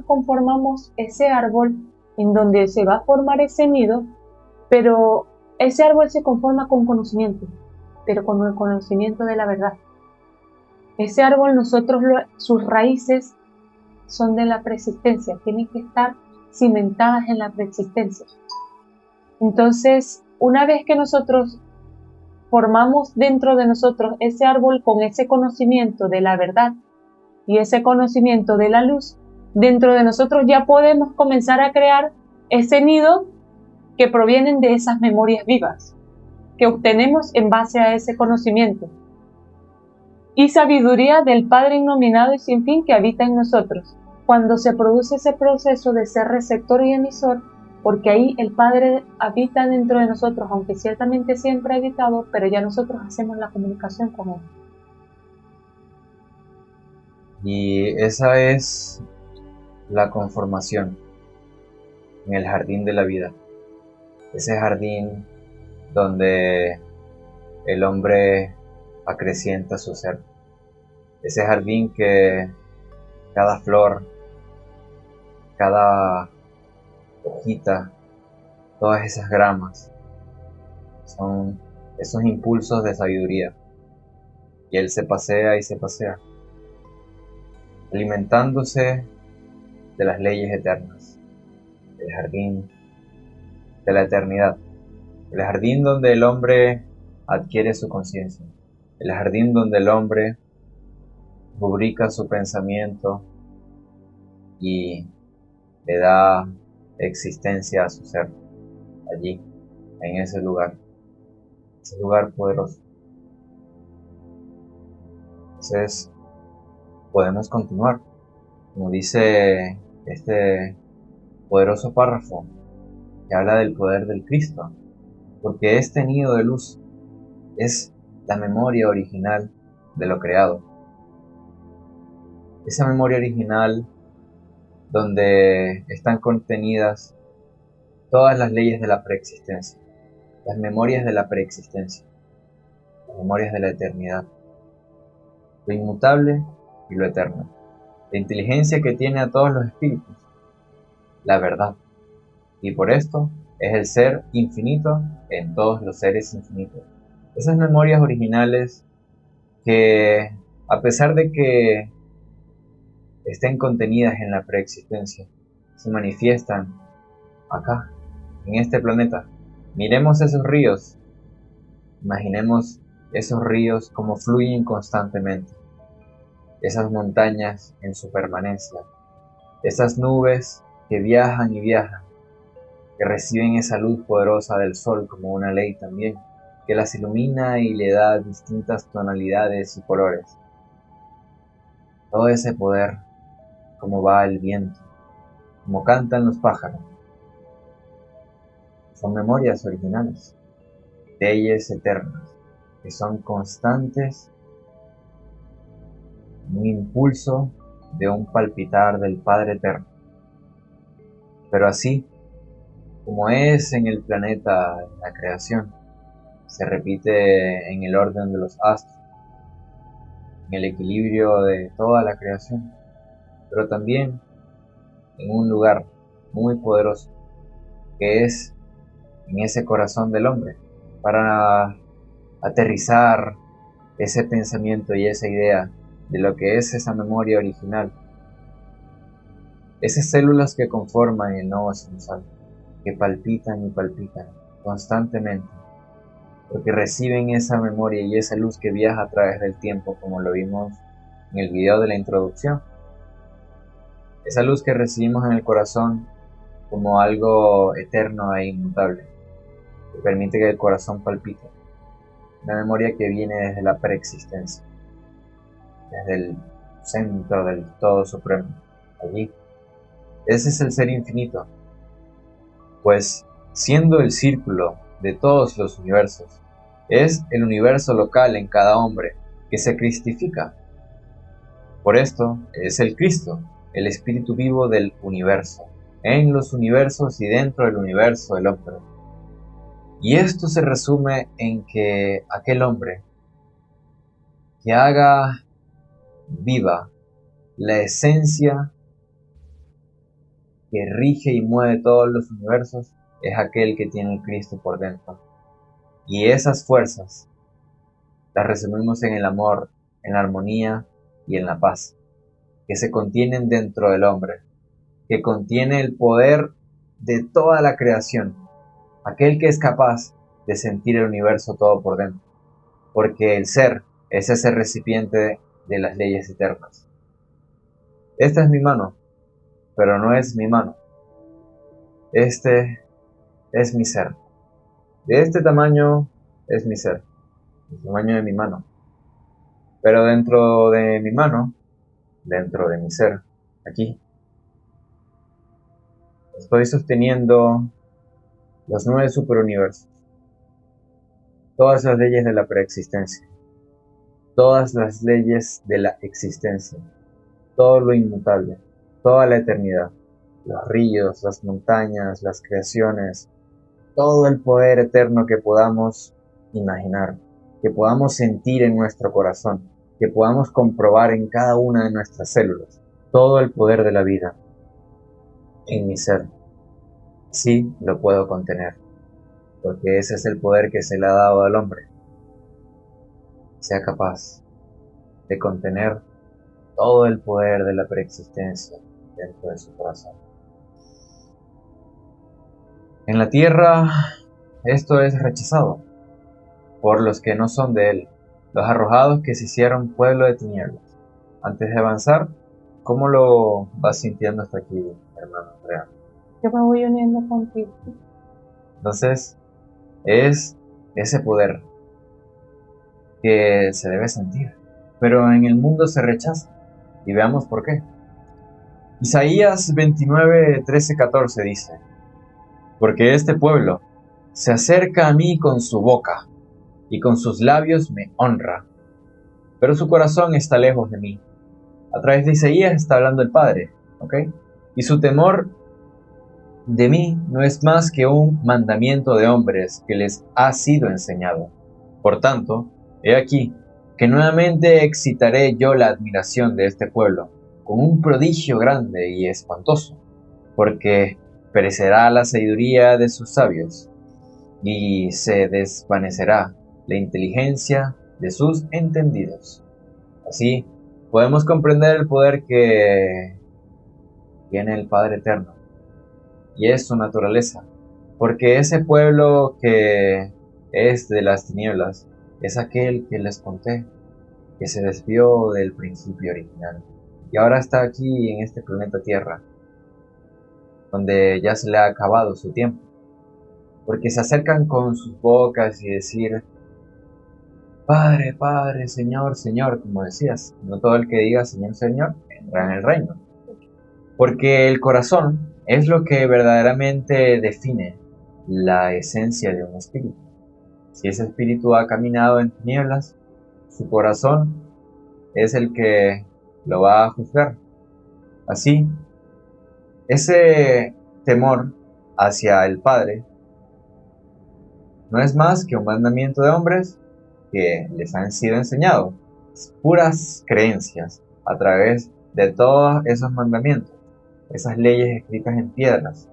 conformamos ese árbol en donde se va a formar ese nido, pero ese árbol se conforma con conocimiento, pero con el conocimiento de la verdad. Ese árbol sus raíces son de la preexistencia, tienen que estar cimentadas en la preexistencia. Entonces, una vez que nosotros formamos dentro de nosotros ese árbol con ese conocimiento de la verdad y ese conocimiento de la luz, dentro de nosotros ya podemos comenzar a crear ese nido que provienen de esas memorias vivas. que obtenemos en base a ese conocimiento, y sabiduría del Padre innominado y sin fin que habita en nosotros, cuando se produce ese proceso de ser receptor y emisor, porque ahí el Padre habita dentro de nosotros, aunque ciertamente siempre ha habitado, pero ya nosotros hacemos la comunicación con Él. Y esa es la conformación en el jardín de la vida. Ese jardín donde el hombre acrecienta su ser. Ese jardín que cada flor, cada hojita, todas esas gramas son esos impulsos de sabiduría. Y él se pasea y se pasea, alimentándose de las leyes eternas, del jardín de la eternidad, el jardín donde el hombre adquiere su conciencia, el jardín donde el hombre rubrica su pensamiento y le da existencia a su ser, allí, en ese lugar poderoso. Entonces, podemos continuar, como dice este poderoso párrafo que habla del poder del Cristo, porque este nido de luz es la memoria original de lo creado. Esa memoria original donde están contenidas todas las leyes de la preexistencia, las memorias de la preexistencia, las memorias de la eternidad, lo inmutable y lo eterno, la inteligencia que tiene a todos los espíritus, la verdad, y por esto es el ser infinito en todos los seres infinitos. Esas memorias originales que, a pesar de que estén contenidas en la preexistencia, se manifiestan acá, en este planeta. Miremos esos ríos, imaginemos esos ríos como fluyen constantemente, esas montañas en su permanencia, esas nubes que viajan y viajan, que reciben esa luz poderosa del sol como una ley también, que las ilumina y le da distintas tonalidades y colores. Todo ese poder, como va el viento, como cantan los pájaros, son memorias originales, leyes eternas, que son constantes, un impulso de un palpitar del Padre Eterno. Pero así, como es en el planeta, en la creación, se repite en el orden de los astros, en el equilibrio de toda la creación, pero también en un lugar muy poderoso, que es en ese corazón del hombre, para aterrizar ese pensamiento y esa idea de lo que es esa memoria original, esas células que conforman el nodo sinusal, que palpitan y palpitan constantemente, porque reciben esa memoria y esa luz que viaja a través del tiempo, como lo vimos en el video de la introducción. Esa luz que recibimos en el corazón como algo eterno e inmutable, que permite que el corazón palpite. Una memoria que viene desde la preexistencia, desde el centro del todo supremo, allí. Ese es el ser infinito, pues siendo el círculo de todos los universos, es el universo local en cada hombre que se cristifica. Por esto es el Cristo, el espíritu vivo del universo, en los universos y dentro del universo del hombre. Y esto se resume en que aquel hombre que haga viva la esencia que rige y mueve todos los universos es aquel que tiene el Cristo por dentro. Y esas fuerzas las resumimos en el amor, en la armonía y en la paz, que se contienen dentro del hombre, que contiene el poder de toda la creación, aquel que es capaz de sentir el universo todo por dentro, porque el ser es ese recipiente de las leyes eternas. Esta es mi mano, pero no es mi mano. Este es mi ser. De este tamaño es mi ser, el tamaño de mi mano. Pero dentro de mi mano, dentro de mi ser, aquí, estoy sosteniendo los 9 superuniversos, todas las leyes de la preexistencia, todas las leyes de la existencia, todo lo inmutable, toda la eternidad, los ríos, las montañas, las creaciones, todo el poder eterno que podamos imaginar, que podamos sentir en nuestro corazón, que podamos comprobar en cada una de nuestras células, todo el poder de la vida en mi ser. Sí lo puedo contener, porque ese es el poder que se le ha dado al hombre. Sea capaz de contener todo el poder de la preexistencia dentro de su corazón. En la tierra, esto es rechazado por los que no son de él, los arrojados que se hicieron pueblo de tinieblas. Antes de avanzar, ¿cómo lo vas sintiendo hasta aquí, hermano Andrea? Yo me voy uniendo contigo. Entonces, es ese poder que se debe sentir, pero en el mundo se rechaza, y veamos por qué. Isaías 29, 13, 14 dice: porque este pueblo se acerca a mí con su boca, y con sus labios me honra, pero su corazón está lejos de mí. A través de Isaías está hablando el Padre, ¿ok? Y su temor de mí no es más que un mandamiento de hombres que les ha sido enseñado. Por tanto, he aquí que nuevamente excitaré yo la admiración de este pueblo con un prodigio grande y espantoso, porque perecerá la sabiduría de sus sabios y se desvanecerá la inteligencia de sus entendidos. Así podemos comprender el poder que tiene el Padre Eterno y es su naturaleza, porque ese pueblo que es de las tinieblas es aquel que les conté, que se desvió del principio original y ahora está aquí en este planeta Tierra, donde ya se le ha acabado su tiempo, porque se acercan con sus bocas y decir: Padre, Padre, Señor, Señor, como decías. No todo el que diga Señor, Señor entra en el reino, porque el corazón es lo que verdaderamente define la esencia de un espíritu. Si ese espíritu ha caminado en tinieblas, su corazón es el que lo va a juzgar. Así, ese temor hacia el Padre no es más que un mandamiento de hombres que les han sido enseñados, puras creencias a través de todos esos mandamientos, esas leyes escritas en piedras,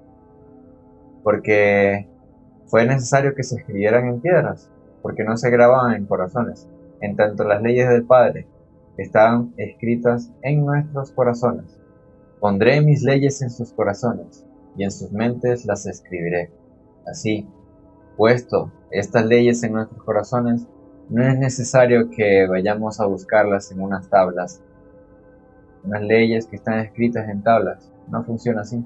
porque fue necesario que se escribieran en piedras, porque no se grababan en corazones. En tanto, las leyes del Padre están escritas en nuestros corazones. Pondré mis leyes en sus corazones, y en sus mentes las escribiré. Así, puesto estas leyes en nuestros corazones, no es necesario que vayamos a buscarlas en unas tablas, unas leyes que están escritas en tablas. No funciona así,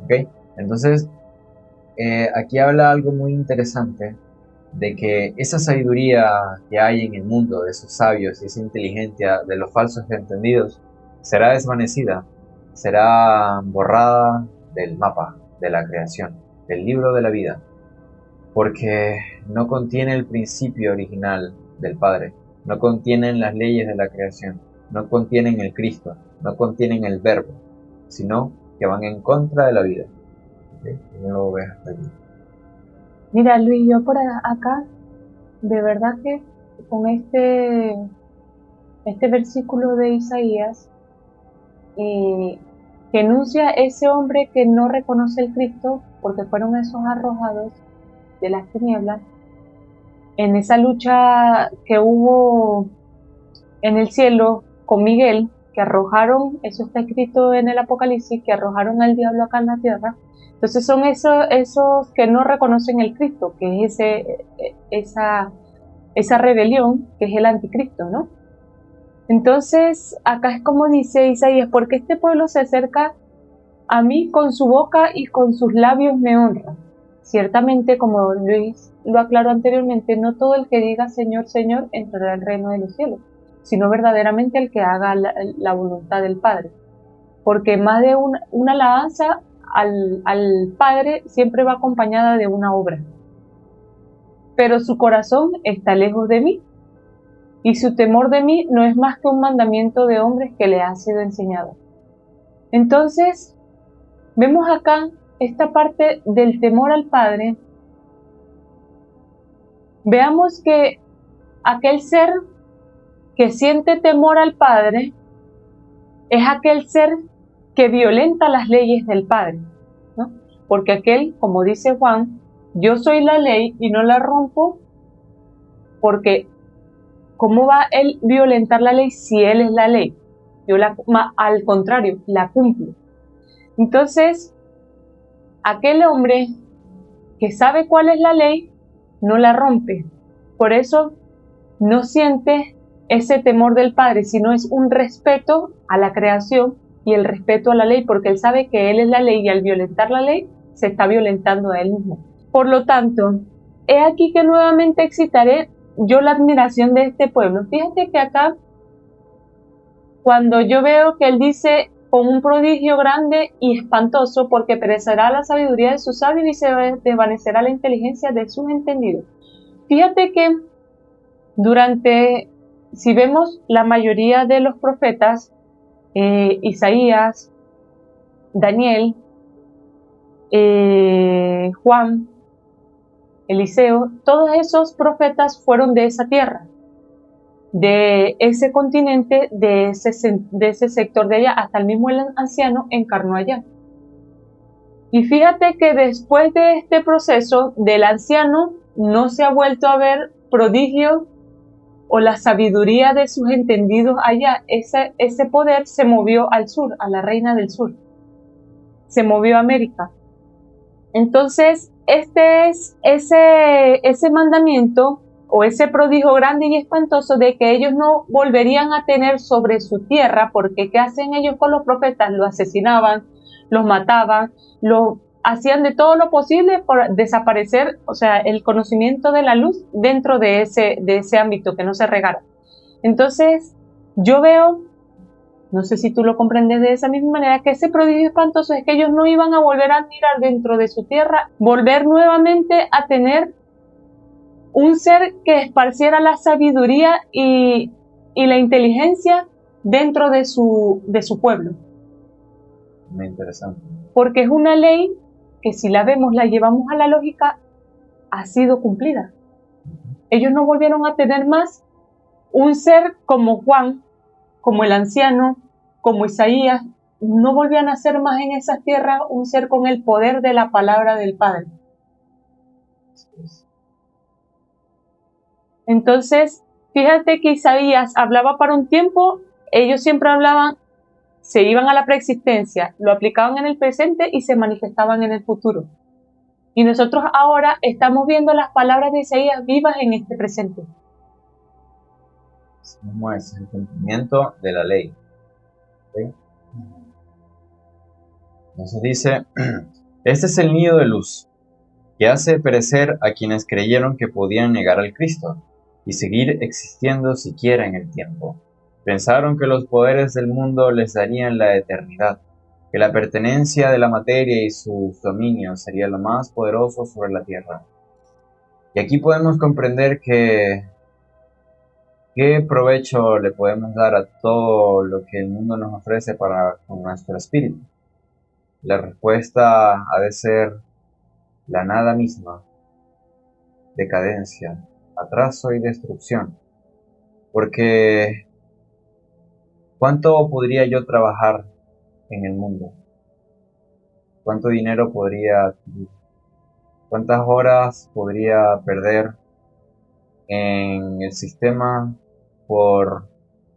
¿ok? Entonces, aquí habla algo muy interesante, de que esa sabiduría que hay en el mundo de esos sabios y esa inteligencia de los falsos entendidos será desvanecida, será borrada del mapa de la creación, del libro de la vida, porque no contiene el principio original del Padre, no contienen las leyes de la creación, no contienen el Cristo, no contienen el Verbo, sino que van en contra de la vida. ¿Okay? No lo ves hasta allí. Mira, Luis, yo por acá, de verdad que con este versículo de Isaías, que enuncia ese hombre que no reconoce el Cristo, porque fueron esos arrojados de las tinieblas, en esa lucha que hubo en el cielo con Miguel, que arrojaron, eso está escrito en el Apocalipsis, que arrojaron al diablo acá en la tierra. Entonces son esos que no reconocen el Cristo, que es esa rebelión, que es el anticristo, ¿no? Entonces, acá es como dice Isaías: porque este pueblo se acerca a mí con su boca y con sus labios me honra. Ciertamente, como Luis lo aclaró anteriormente, no todo el que diga Señor, Señor entrará al reino de los cielos, sino verdaderamente el que haga la voluntad del Padre. Porque más de una alabanza al Padre siempre va acompañada de una obra. Pero su corazón está lejos de mí, y su temor de mí no es más que un mandamiento de hombres que le ha sido enseñado. Entonces, vemos acá esta parte del temor al Padre. Veamos que aquel ser que siente temor al Padre es aquel ser que violenta las leyes del Padre, ¿no? Porque aquel, como dice Juan, yo soy la ley y no la rompo, porque ¿cómo va él violentar la ley si él es la ley? Al contrario, la cumplo. Entonces, aquel hombre que sabe cuál es la ley, no la rompe. Por eso no siente ese temor del Padre, sino es un respeto a la creación y el respeto a la ley, porque él sabe que él es la ley y al violentar la ley se está violentando a él mismo. Por lo tanto, he aquí que nuevamente excitaré yo la admiración de este pueblo. Fíjate que acá, cuando yo veo que él dice con un prodigio grande y espantoso, porque perecerá la sabiduría de sus sabios y se desvanecerá la inteligencia de sus entendidos. Fíjate que si vemos la mayoría de los profetas, Isaías, Daniel, Juan, Eliseo, todos esos profetas fueron de esa tierra, de ese continente, de ese sector de allá, hasta el mismo el anciano encarnó allá. Y fíjate que después de este proceso del anciano no se ha vuelto a ver prodigio o la sabiduría de sus entendidos allá. Ese poder se movió al sur, a la reina del sur, se movió a América. Entonces, este es ese mandamiento o ese prodigio grande y espantoso de que ellos no volverían a tener sobre su tierra, porque ¿qué hacen ellos con los profetas? Los asesinaban, los mataban, hacían de todo lo posible por desaparecer, o sea, el conocimiento de la luz dentro de ese ámbito, que no se regara. Entonces, yo veo, no sé si tú lo comprendes de esa misma manera, que ese prodigio espantoso es que ellos no iban a volver a mirar dentro de su tierra, volver nuevamente a tener un ser que esparciera la sabiduría y la inteligencia dentro de su pueblo. Muy interesante. Porque es una ley que, si la vemos, la llevamos a la lógica, ha sido cumplida. Ellos no volvieron a tener más un ser como Juan, como el anciano, como Isaías, no volvían a ser más en esas tierras un ser con el poder de la palabra del Padre. Entonces, fíjate que Isaías hablaba para un tiempo, ellos siempre hablaban, se iban a la preexistencia, lo aplicaban en el presente y se manifestaban en el futuro. Y nosotros ahora estamos viendo las palabras de Isaías vivas en este presente. Mismo es el cumplimiento de la ley. ¿Sí? Entonces dice, este es el nido de luz, que hace perecer a quienes creyeron que podían negar al Cristo y seguir existiendo siquiera en el tiempo. Pensaron que los poderes del mundo les darían la eternidad, que la pertenencia de la materia y su dominio sería lo más poderoso sobre la tierra. Y aquí podemos comprender que ¿qué provecho le podemos dar a todo lo que el mundo nos ofrece con nuestro espíritu? La respuesta ha de ser la nada misma, decadencia, atraso y destrucción. Porque ¿cuánto podría yo trabajar en el mundo? ¿Cuánto dinero podría adquirir? ¿Cuántas horas podría perder en el sistema por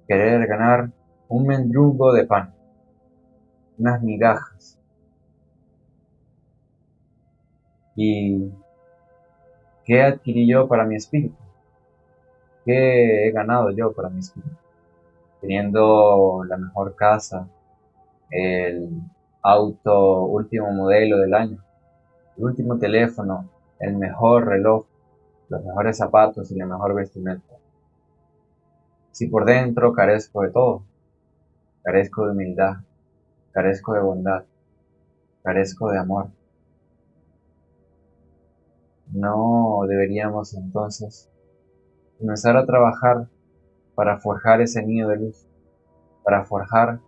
querer ganar un mendrugo de pan, unas migajas? ¿Y qué adquirí yo para mi espíritu? ¿Qué he ganado yo para mi espíritu? Teniendo la mejor casa, el auto último modelo del año, el último teléfono, el mejor reloj, los mejores zapatos y la mejor vestimenta. Si por dentro carezco de todo, carezco de humildad, carezco de bondad, carezco de amor, ¿no deberíamos entonces comenzar a trabajar para forjar ese nido de luz, para forjar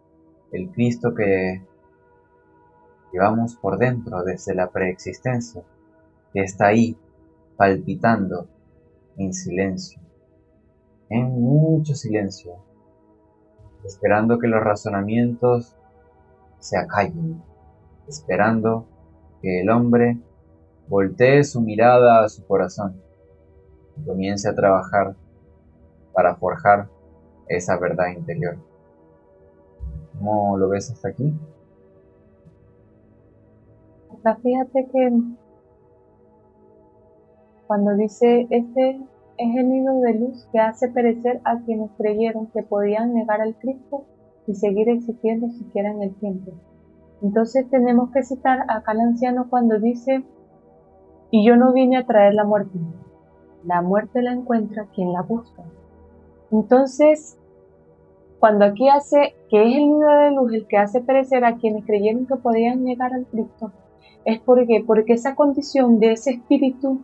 el Cristo que llevamos por dentro desde la preexistencia, que está ahí, palpitando en silencio, en mucho silencio, esperando que los razonamientos se acallen, esperando que el hombre voltee su mirada a su corazón y comience a trabajar para forjar esa verdad interior. ¿Cómo lo ves hasta aquí? Acá fíjate que cuando dice, este es el nido de luz que hace perecer a quienes creyeron que podían negar al Cristo y seguir existiendo siquiera en el tiempo. Entonces tenemos que citar acá al anciano cuando dice, y yo no vine a traer la muerte la encuentra quien la busca. Entonces, cuando aquí hace que es el nido de luz el que hace perecer a quienes creyeron que podían negar al Cristo, es porque esa condición de ese espíritu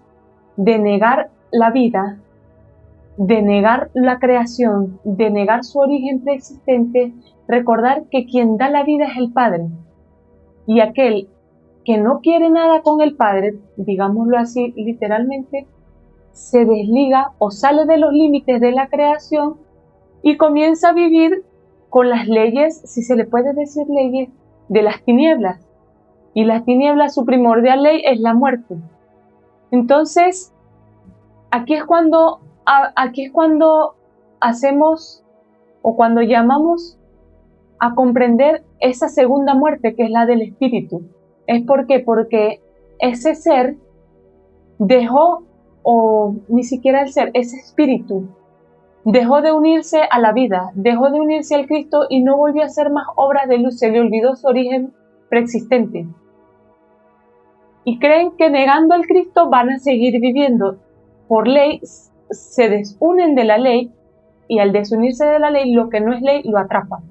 de negar la vida, de negar la creación, de negar su origen preexistente, recordar que quien da la vida es el Padre, y aquel que no quiere nada con el Padre, digámoslo así literalmente, se desliga o sale de los límites de la creación y comienza a vivir con las leyes, si se le puede decir leyes, de las tinieblas. Y las tinieblas, su primordial ley es la muerte. Entonces, aquí es cuando hacemos o cuando llamamos a comprender esa segunda muerte que es la del espíritu. ¿Es por qué? Porque ese ser dejó, o ni siquiera el ser, ese espíritu dejó de unirse a la vida, dejó de unirse al Cristo y no volvió a hacer más obras de luz, se le olvidó su origen preexistente. Y creen que negando al Cristo van a seguir viviendo. Por ley se desunen de la ley y al desunirse de la ley lo que no es ley lo atrapa.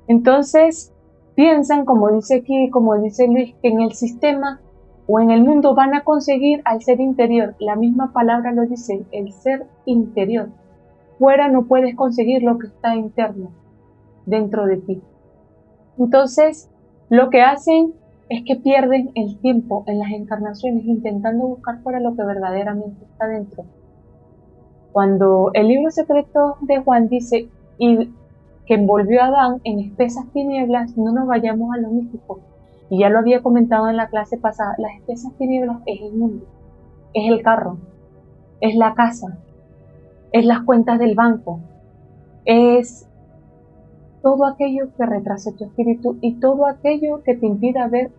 Entonces piensan, como dice aquí, como dice Luis, que en el sistema o en el mundo van a conseguir al ser interior. La misma palabra lo dice, el ser interior. Fuera no puedes conseguir lo que está interno, dentro de ti. Entonces, lo que hacen es que pierden el tiempo en las encarnaciones intentando buscar fuera lo que verdaderamente está dentro. Cuando el libro secreto de Juan dice, y que envolvió a Adán en espesas tinieblas, no nos vayamos a lo místico. Y ya lo había comentado en la clase pasada, las espesas tinieblas es el mundo, es el carro, es la casa, es las cuentas del banco, es todo aquello que retrase tu espíritu y todo aquello que te impida ver,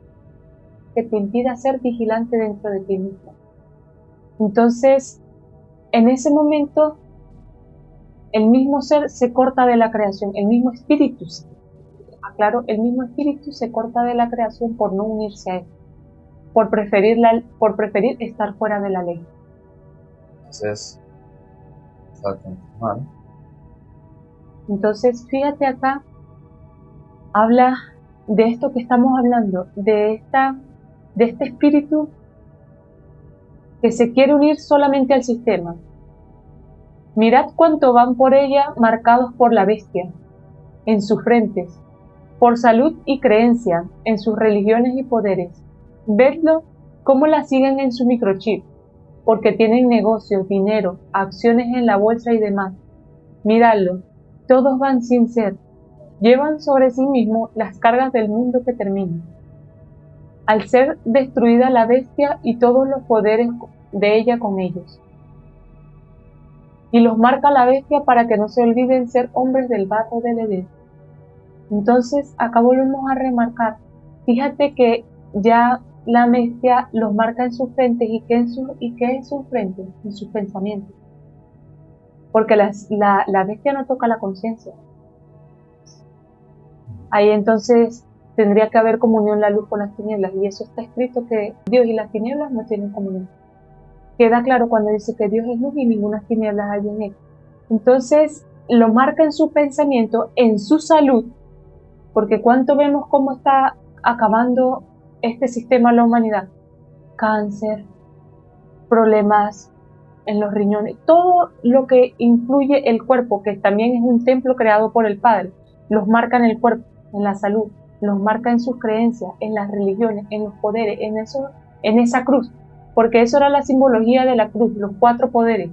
que te impida ser vigilante dentro de ti mismo. Entonces, en ese momento, el mismo ser se corta de la creación, el mismo espíritu, aclaro, el mismo espíritu se corta de la creación por no unirse a él, por preferir estar fuera de la ley. Entonces, está continuar. Entonces, fíjate acá, habla de esto que estamos hablando, de este espíritu que se quiere unir solamente al sistema. Mirad cuánto van por ella marcados por la bestia, en sus frentes, por salud y creencia, en sus religiones y poderes. Vedlo cómo la siguen en su microchip, porque tienen negocios, dinero, acciones en la bolsa y demás. Miradlo, todos van sin ser, llevan sobre sí mismos las cargas del mundo que termina. Al ser destruida la bestia y todos los poderes de ella con ellos. Y los marca la bestia para que no se olviden ser hombres del barro del Edén. Entonces, acá volvemos a remarcar, fíjate que ya la bestia los marca en sus frentes, ¿y qué en sus frentes? En sus pensamientos. Porque la bestia no toca la conciencia. Ahí entonces tendría que haber comunión la luz con las tinieblas, y eso está escrito, que Dios y las tinieblas no tienen comunión. Queda claro cuando dice que Dios es luz y ninguna tinieblas hay en él. Entonces lo marca en su pensamiento, en su salud, porque cuánto vemos cómo está acabando este sistema a la humanidad. Cáncer, problemas en los riñones, todo lo que influye el cuerpo, que también es un templo creado por el Padre, los marca en el cuerpo, en la salud, los marca en sus creencias, en las religiones, en los poderes, en esa cruz, porque eso era la simbología de la cruz, los 4 poderes.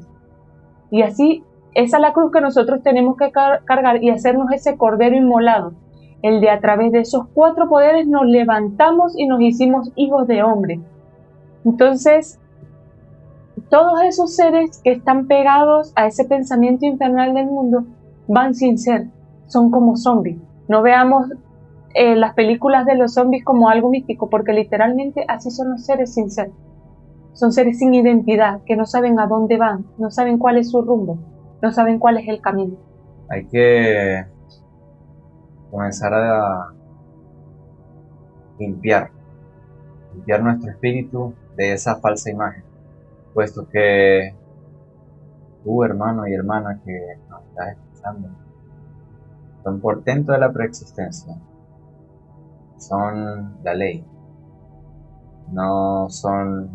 Y así, esa es la cruz que nosotros tenemos que cargar y hacernos ese cordero inmolado, el de a través de esos 4 poderes nos levantamos y nos hicimos hijos de hombre. Entonces, todos esos seres que están pegados a ese pensamiento infernal del mundo van sin ser, son como zombies. No veamos las películas de los zombies como algo místico, porque literalmente así son los seres sin ser. Son seres sin identidad, que no saben a dónde van, no saben cuál es su rumbo, no saben cuál es el camino. Hay que comenzar a limpiar nuestro espíritu de esa falsa imagen, puesto que tú, hermano y hermana que nos estás escuchando, son portento de la preexistencia, son la ley, no son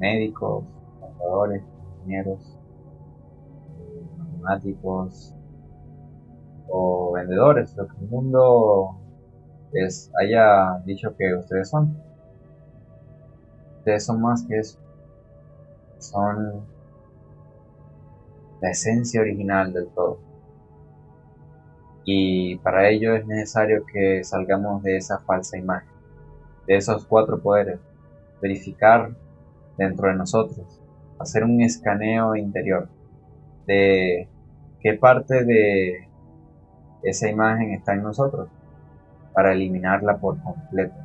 médicos, contadores, ingenieros, matemáticos o vendedores, lo que el mundo les haya dicho que ustedes son. Ustedes son más que eso, son la esencia original del todo. Y para ello es necesario que salgamos de esa falsa imagen, de esos 4 poderes, verificar dentro de nosotros, hacer un escaneo interior de qué parte de esa imagen está en nosotros, para eliminarla por completo,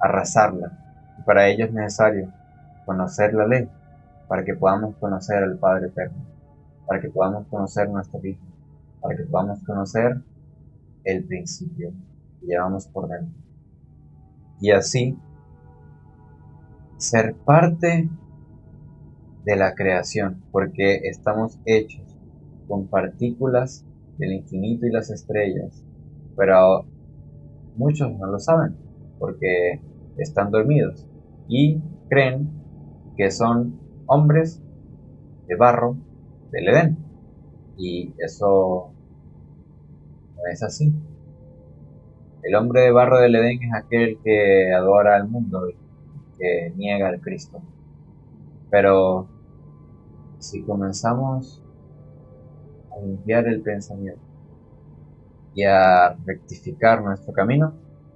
arrasarla. Y para ello es necesario conocer la ley, para que podamos conocer al Padre Eterno, para que podamos conocer nuestro Hijo, para que podamos conocer el principio que llevamos por dentro. Y así ser parte de la creación, porque estamos hechos con partículas del infinito y las estrellas, pero muchos no lo saben, porque están dormidos y creen que son hombres de barro del Edén, y eso no es así. El hombre de barro del Edén es aquel que adora al mundo y que niega al Cristo. Pero si comenzamos a limpiar el pensamiento y a rectificar nuestro camino,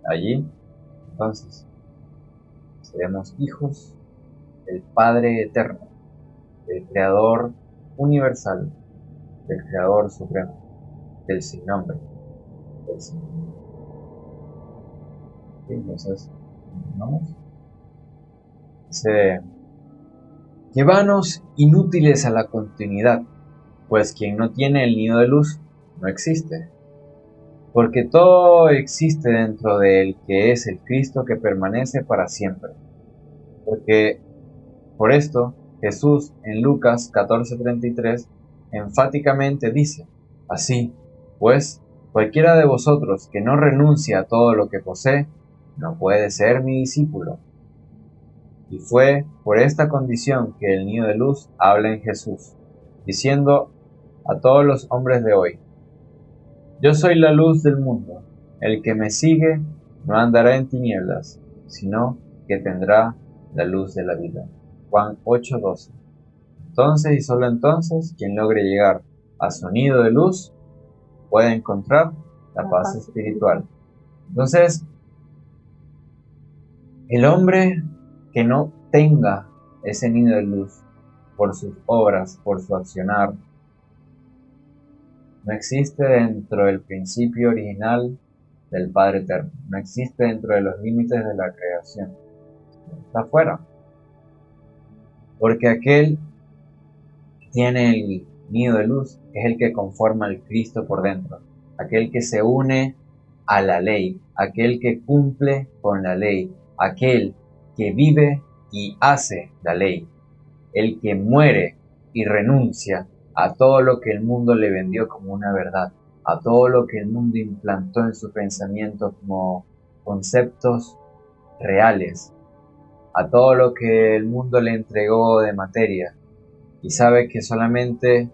allí entonces seremos hijos del Padre Eterno, del Creador universal, del Creador supremo, del sin nombre, del sin nombre. ¿Sí? Entonces, continuamos. Dice: llévanos inútiles a la continuidad, pues quien no tiene el nido de luz no existe, porque todo existe dentro de él, que es el Cristo que permanece para siempre. Porque por esto Jesús en Lucas 14:33 enfáticamente dice: así pues, cualquiera de vosotros que no renuncia a todo lo que posee, no puede ser mi discípulo. Y fue por esta condición que el niño de luz habla en Jesús, diciendo a todos los hombres de hoy: yo soy la luz del mundo, el que me sigue no andará en tinieblas, sino que tendrá la luz de la vida. Juan 8:12. Entonces y solo entonces, quien logre llegar a su nido de luz puede encontrar la paz espiritual. Entonces, el hombre que no tenga ese nido de luz por sus obras, por su accionar, no existe dentro del principio original del Padre Eterno, no existe dentro de los límites de la creación, está fuera. Porque aquel que tiene el nido de luz es el que conforma al Cristo por dentro, aquel que se une a la ley, aquel que cumple con la ley, aquel que vive y hace la ley, el que muere y renuncia a todo lo que el mundo le vendió como una verdad, a todo lo que el mundo implantó en su pensamiento como conceptos reales, a todo lo que el mundo le entregó de materia, y sabe que solamente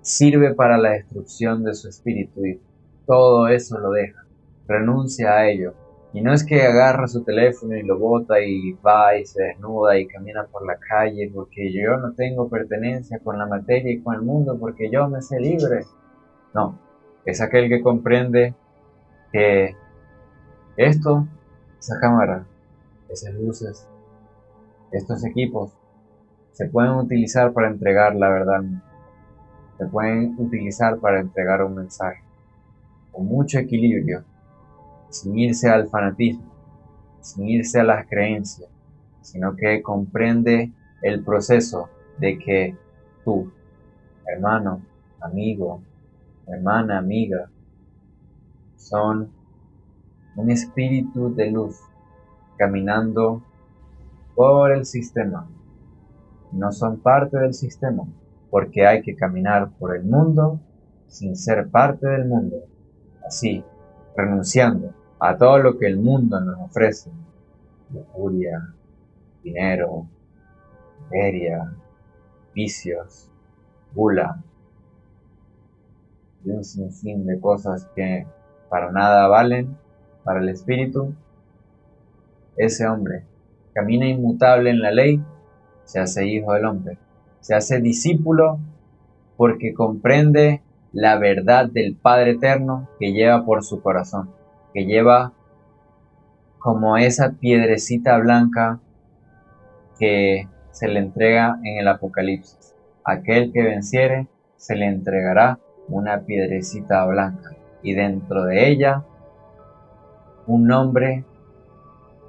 sirve para la destrucción de su espíritu, y todo eso lo deja, renuncia a ello. Y no es que agarra su teléfono y lo bota y va y se desnuda y camina por la calle porque yo no tengo pertenencia con la materia y con el mundo porque yo me sé libre. No, es aquel que comprende que esto, esa cámara, esas luces, estos equipos se pueden utilizar para entregar la verdad, se pueden utilizar para entregar un mensaje con mucho equilibrio, sin irse al fanatismo, sin irse a las creencias, sino que comprende el proceso de que tú, hermano, amigo, hermana, amiga, son un espíritu de luz caminando por el sistema. No son parte del sistema, porque hay que caminar por el mundo sin ser parte del mundo. Así, renunciando a todo lo que el mundo nos ofrece: lujuria, dinero, materia, vicios, gula y un sinfín de cosas que para nada valen para el espíritu. Ese hombre camina inmutable en la ley, se hace hijo del hombre, se hace discípulo porque comprende la verdad del Padre Eterno que lleva por su corazón, que lleva como esa piedrecita blanca que se le entrega en el Apocalipsis. Aquel que venciere se le entregará una piedrecita blanca y dentro de ella un nombre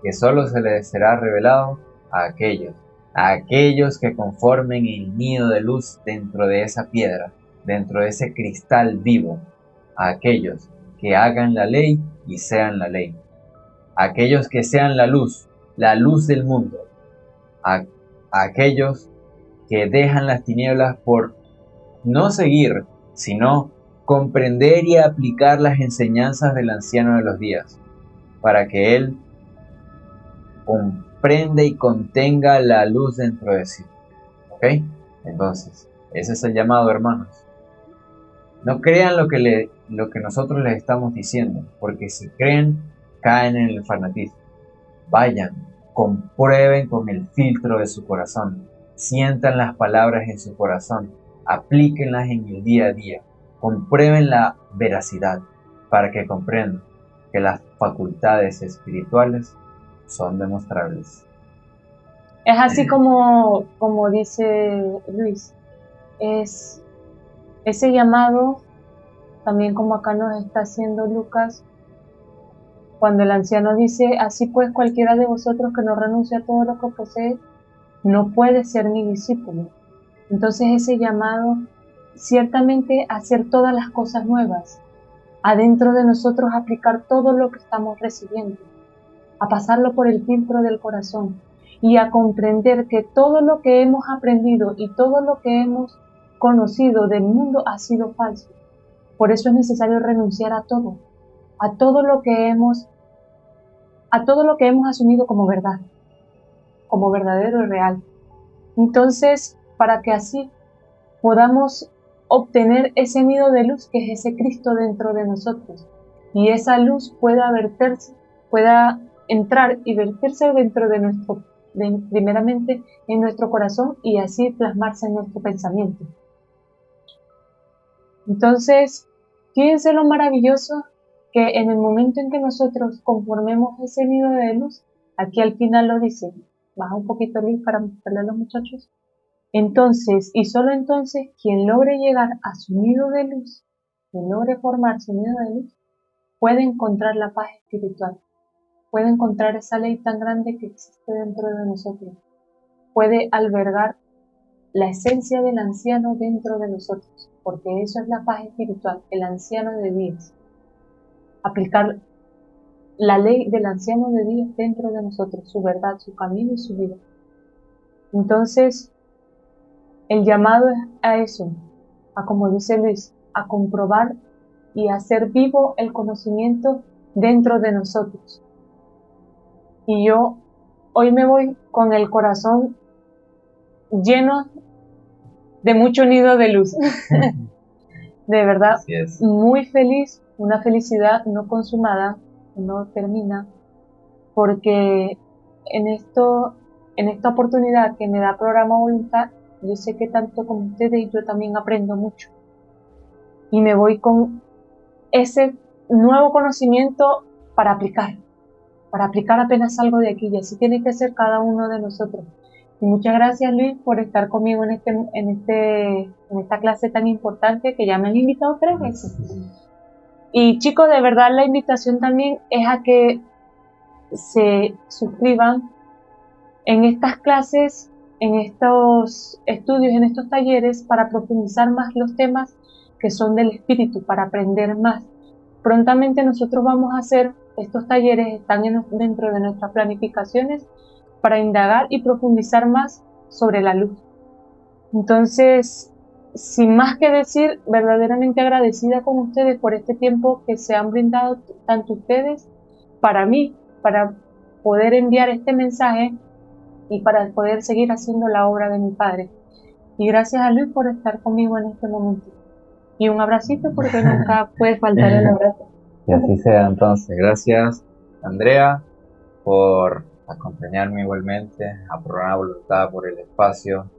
que solo se le será revelado a aquellos que conformen el nido de luz dentro de esa piedra, dentro de ese cristal vivo, a aquellos que hagan la ley y sean la ley, a aquellos que sean la luz del mundo, a aquellos que dejan las tinieblas por no seguir, sino comprender y aplicar las enseñanzas del anciano de los días, para que él comprenda y contenga la luz dentro de sí. ¿Ok? Entonces, ese es el llamado, hermanos. No crean lo que nosotros les estamos diciendo, porque si creen, caen en el fanatismo. Vayan, comprueben con el filtro de su corazón, sientan las palabras en su corazón, aplíquenlas en el día a día, comprueben la veracidad para que comprendan que las facultades espirituales son demostrables. Es así como dice Luis, es ese llamado, también como acá nos está haciendo Lucas, cuando el anciano dice: así pues cualquiera de vosotros que no renuncie a todo lo que posee, no puede ser mi discípulo. Entonces ese llamado, ciertamente a hacer todas las cosas nuevas, adentro de nosotros aplicar todo lo que estamos recibiendo, a pasarlo por el filtro del corazón y a comprender que todo lo que hemos aprendido y todo lo que hemos conocido del mundo ha sido falso. Por eso es necesario renunciar a todo lo que hemos asumido como verdad, como verdadero y real. Entonces, para que así podamos obtener ese nido de luz que es ese Cristo dentro de nosotros, y esa luz pueda entrar y verterse dentro de primeramente en nuestro corazón y así plasmarse en nuestro pensamiento. Entonces, fíjense lo maravilloso que en el momento en que nosotros conformemos ese nido de luz, aquí al final lo dice, baja un poquito Luis para mostrarle a los muchachos. Entonces, y solo entonces, quien logre llegar a su nido de luz, quien logre formar su nido de luz, puede encontrar la paz espiritual, puede encontrar esa ley tan grande que existe dentro de nosotros, puede albergar la esencia del anciano dentro de nosotros, porque eso es la paz espiritual, el anciano de días. aplicar la ley del anciano de días dentro de nosotros, su verdad, su camino y su vida. Entonces, el llamado es a eso, a, como dice Luis, a comprobar y a hacer vivo el conocimiento dentro de nosotros. Y yo hoy me voy con el corazón lleno de mucho nido de luz. De verdad, muy feliz, una felicidad no consumada, no termina, porque en esta oportunidad que me da Programa Voluntad, yo sé que tanto como ustedes, yo también aprendo mucho. Y me voy con ese nuevo conocimiento para aplicar apenas salgo de aquí, y así tiene que ser cada uno de nosotros. Y muchas gracias, Luis, por estar conmigo en esta clase tan importante que ya me han invitado 3 veces. Y chicos, de verdad la invitación también es a que se suscriban en estas clases, en estos estudios, en estos talleres, para profundizar más los temas que son del espíritu, para aprender más. Prontamente nosotros vamos a hacer estos talleres, están dentro de nuestras planificaciones, para indagar y profundizar más sobre la luz. Entonces, sin más que decir, verdaderamente agradecida con ustedes por este tiempo que se han brindado tanto ustedes para mí, para poder enviar este mensaje y para poder seguir haciendo la obra de mi padre. Y gracias a Luis por estar conmigo en este momento. Y un abracito, porque nunca puede faltar el abrazo. Y así sea entonces. Gracias, Andrea, por acompañarme igualmente a Programa Voluntad, por el espacio.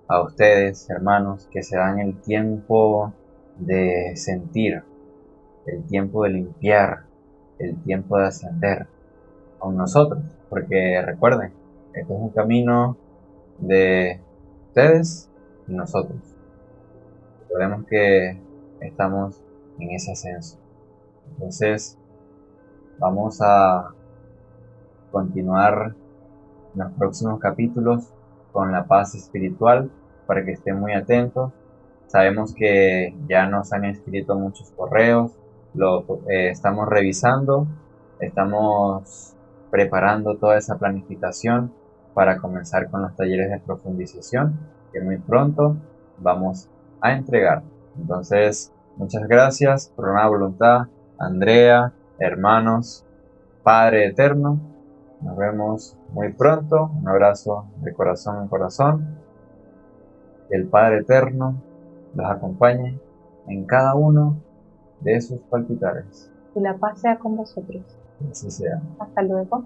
A ustedes, hermanos, que se dan el tiempo de sentir, el tiempo de limpiar, el tiempo de ascender con nosotros. Porque recuerden, esto es un camino de ustedes y nosotros. Recordemos que estamos en ese ascenso. Entonces, vamos a continuar en los próximos capítulos con la paz espiritual, para que estén muy atentos. Sabemos que ya nos han escrito muchos correos, lo estamos revisando, estamos preparando toda esa planificación para comenzar con los talleres de profundización que muy pronto vamos a entregar. Entonces, muchas gracias, Programa Voluntad, Andrea, hermanos, Padre Eterno. Nos vemos muy pronto. Un abrazo de corazón en corazón. Que el Padre Eterno los acompañe en cada uno de sus palpitares. Y la paz sea con vosotros. Así sea. Hasta luego.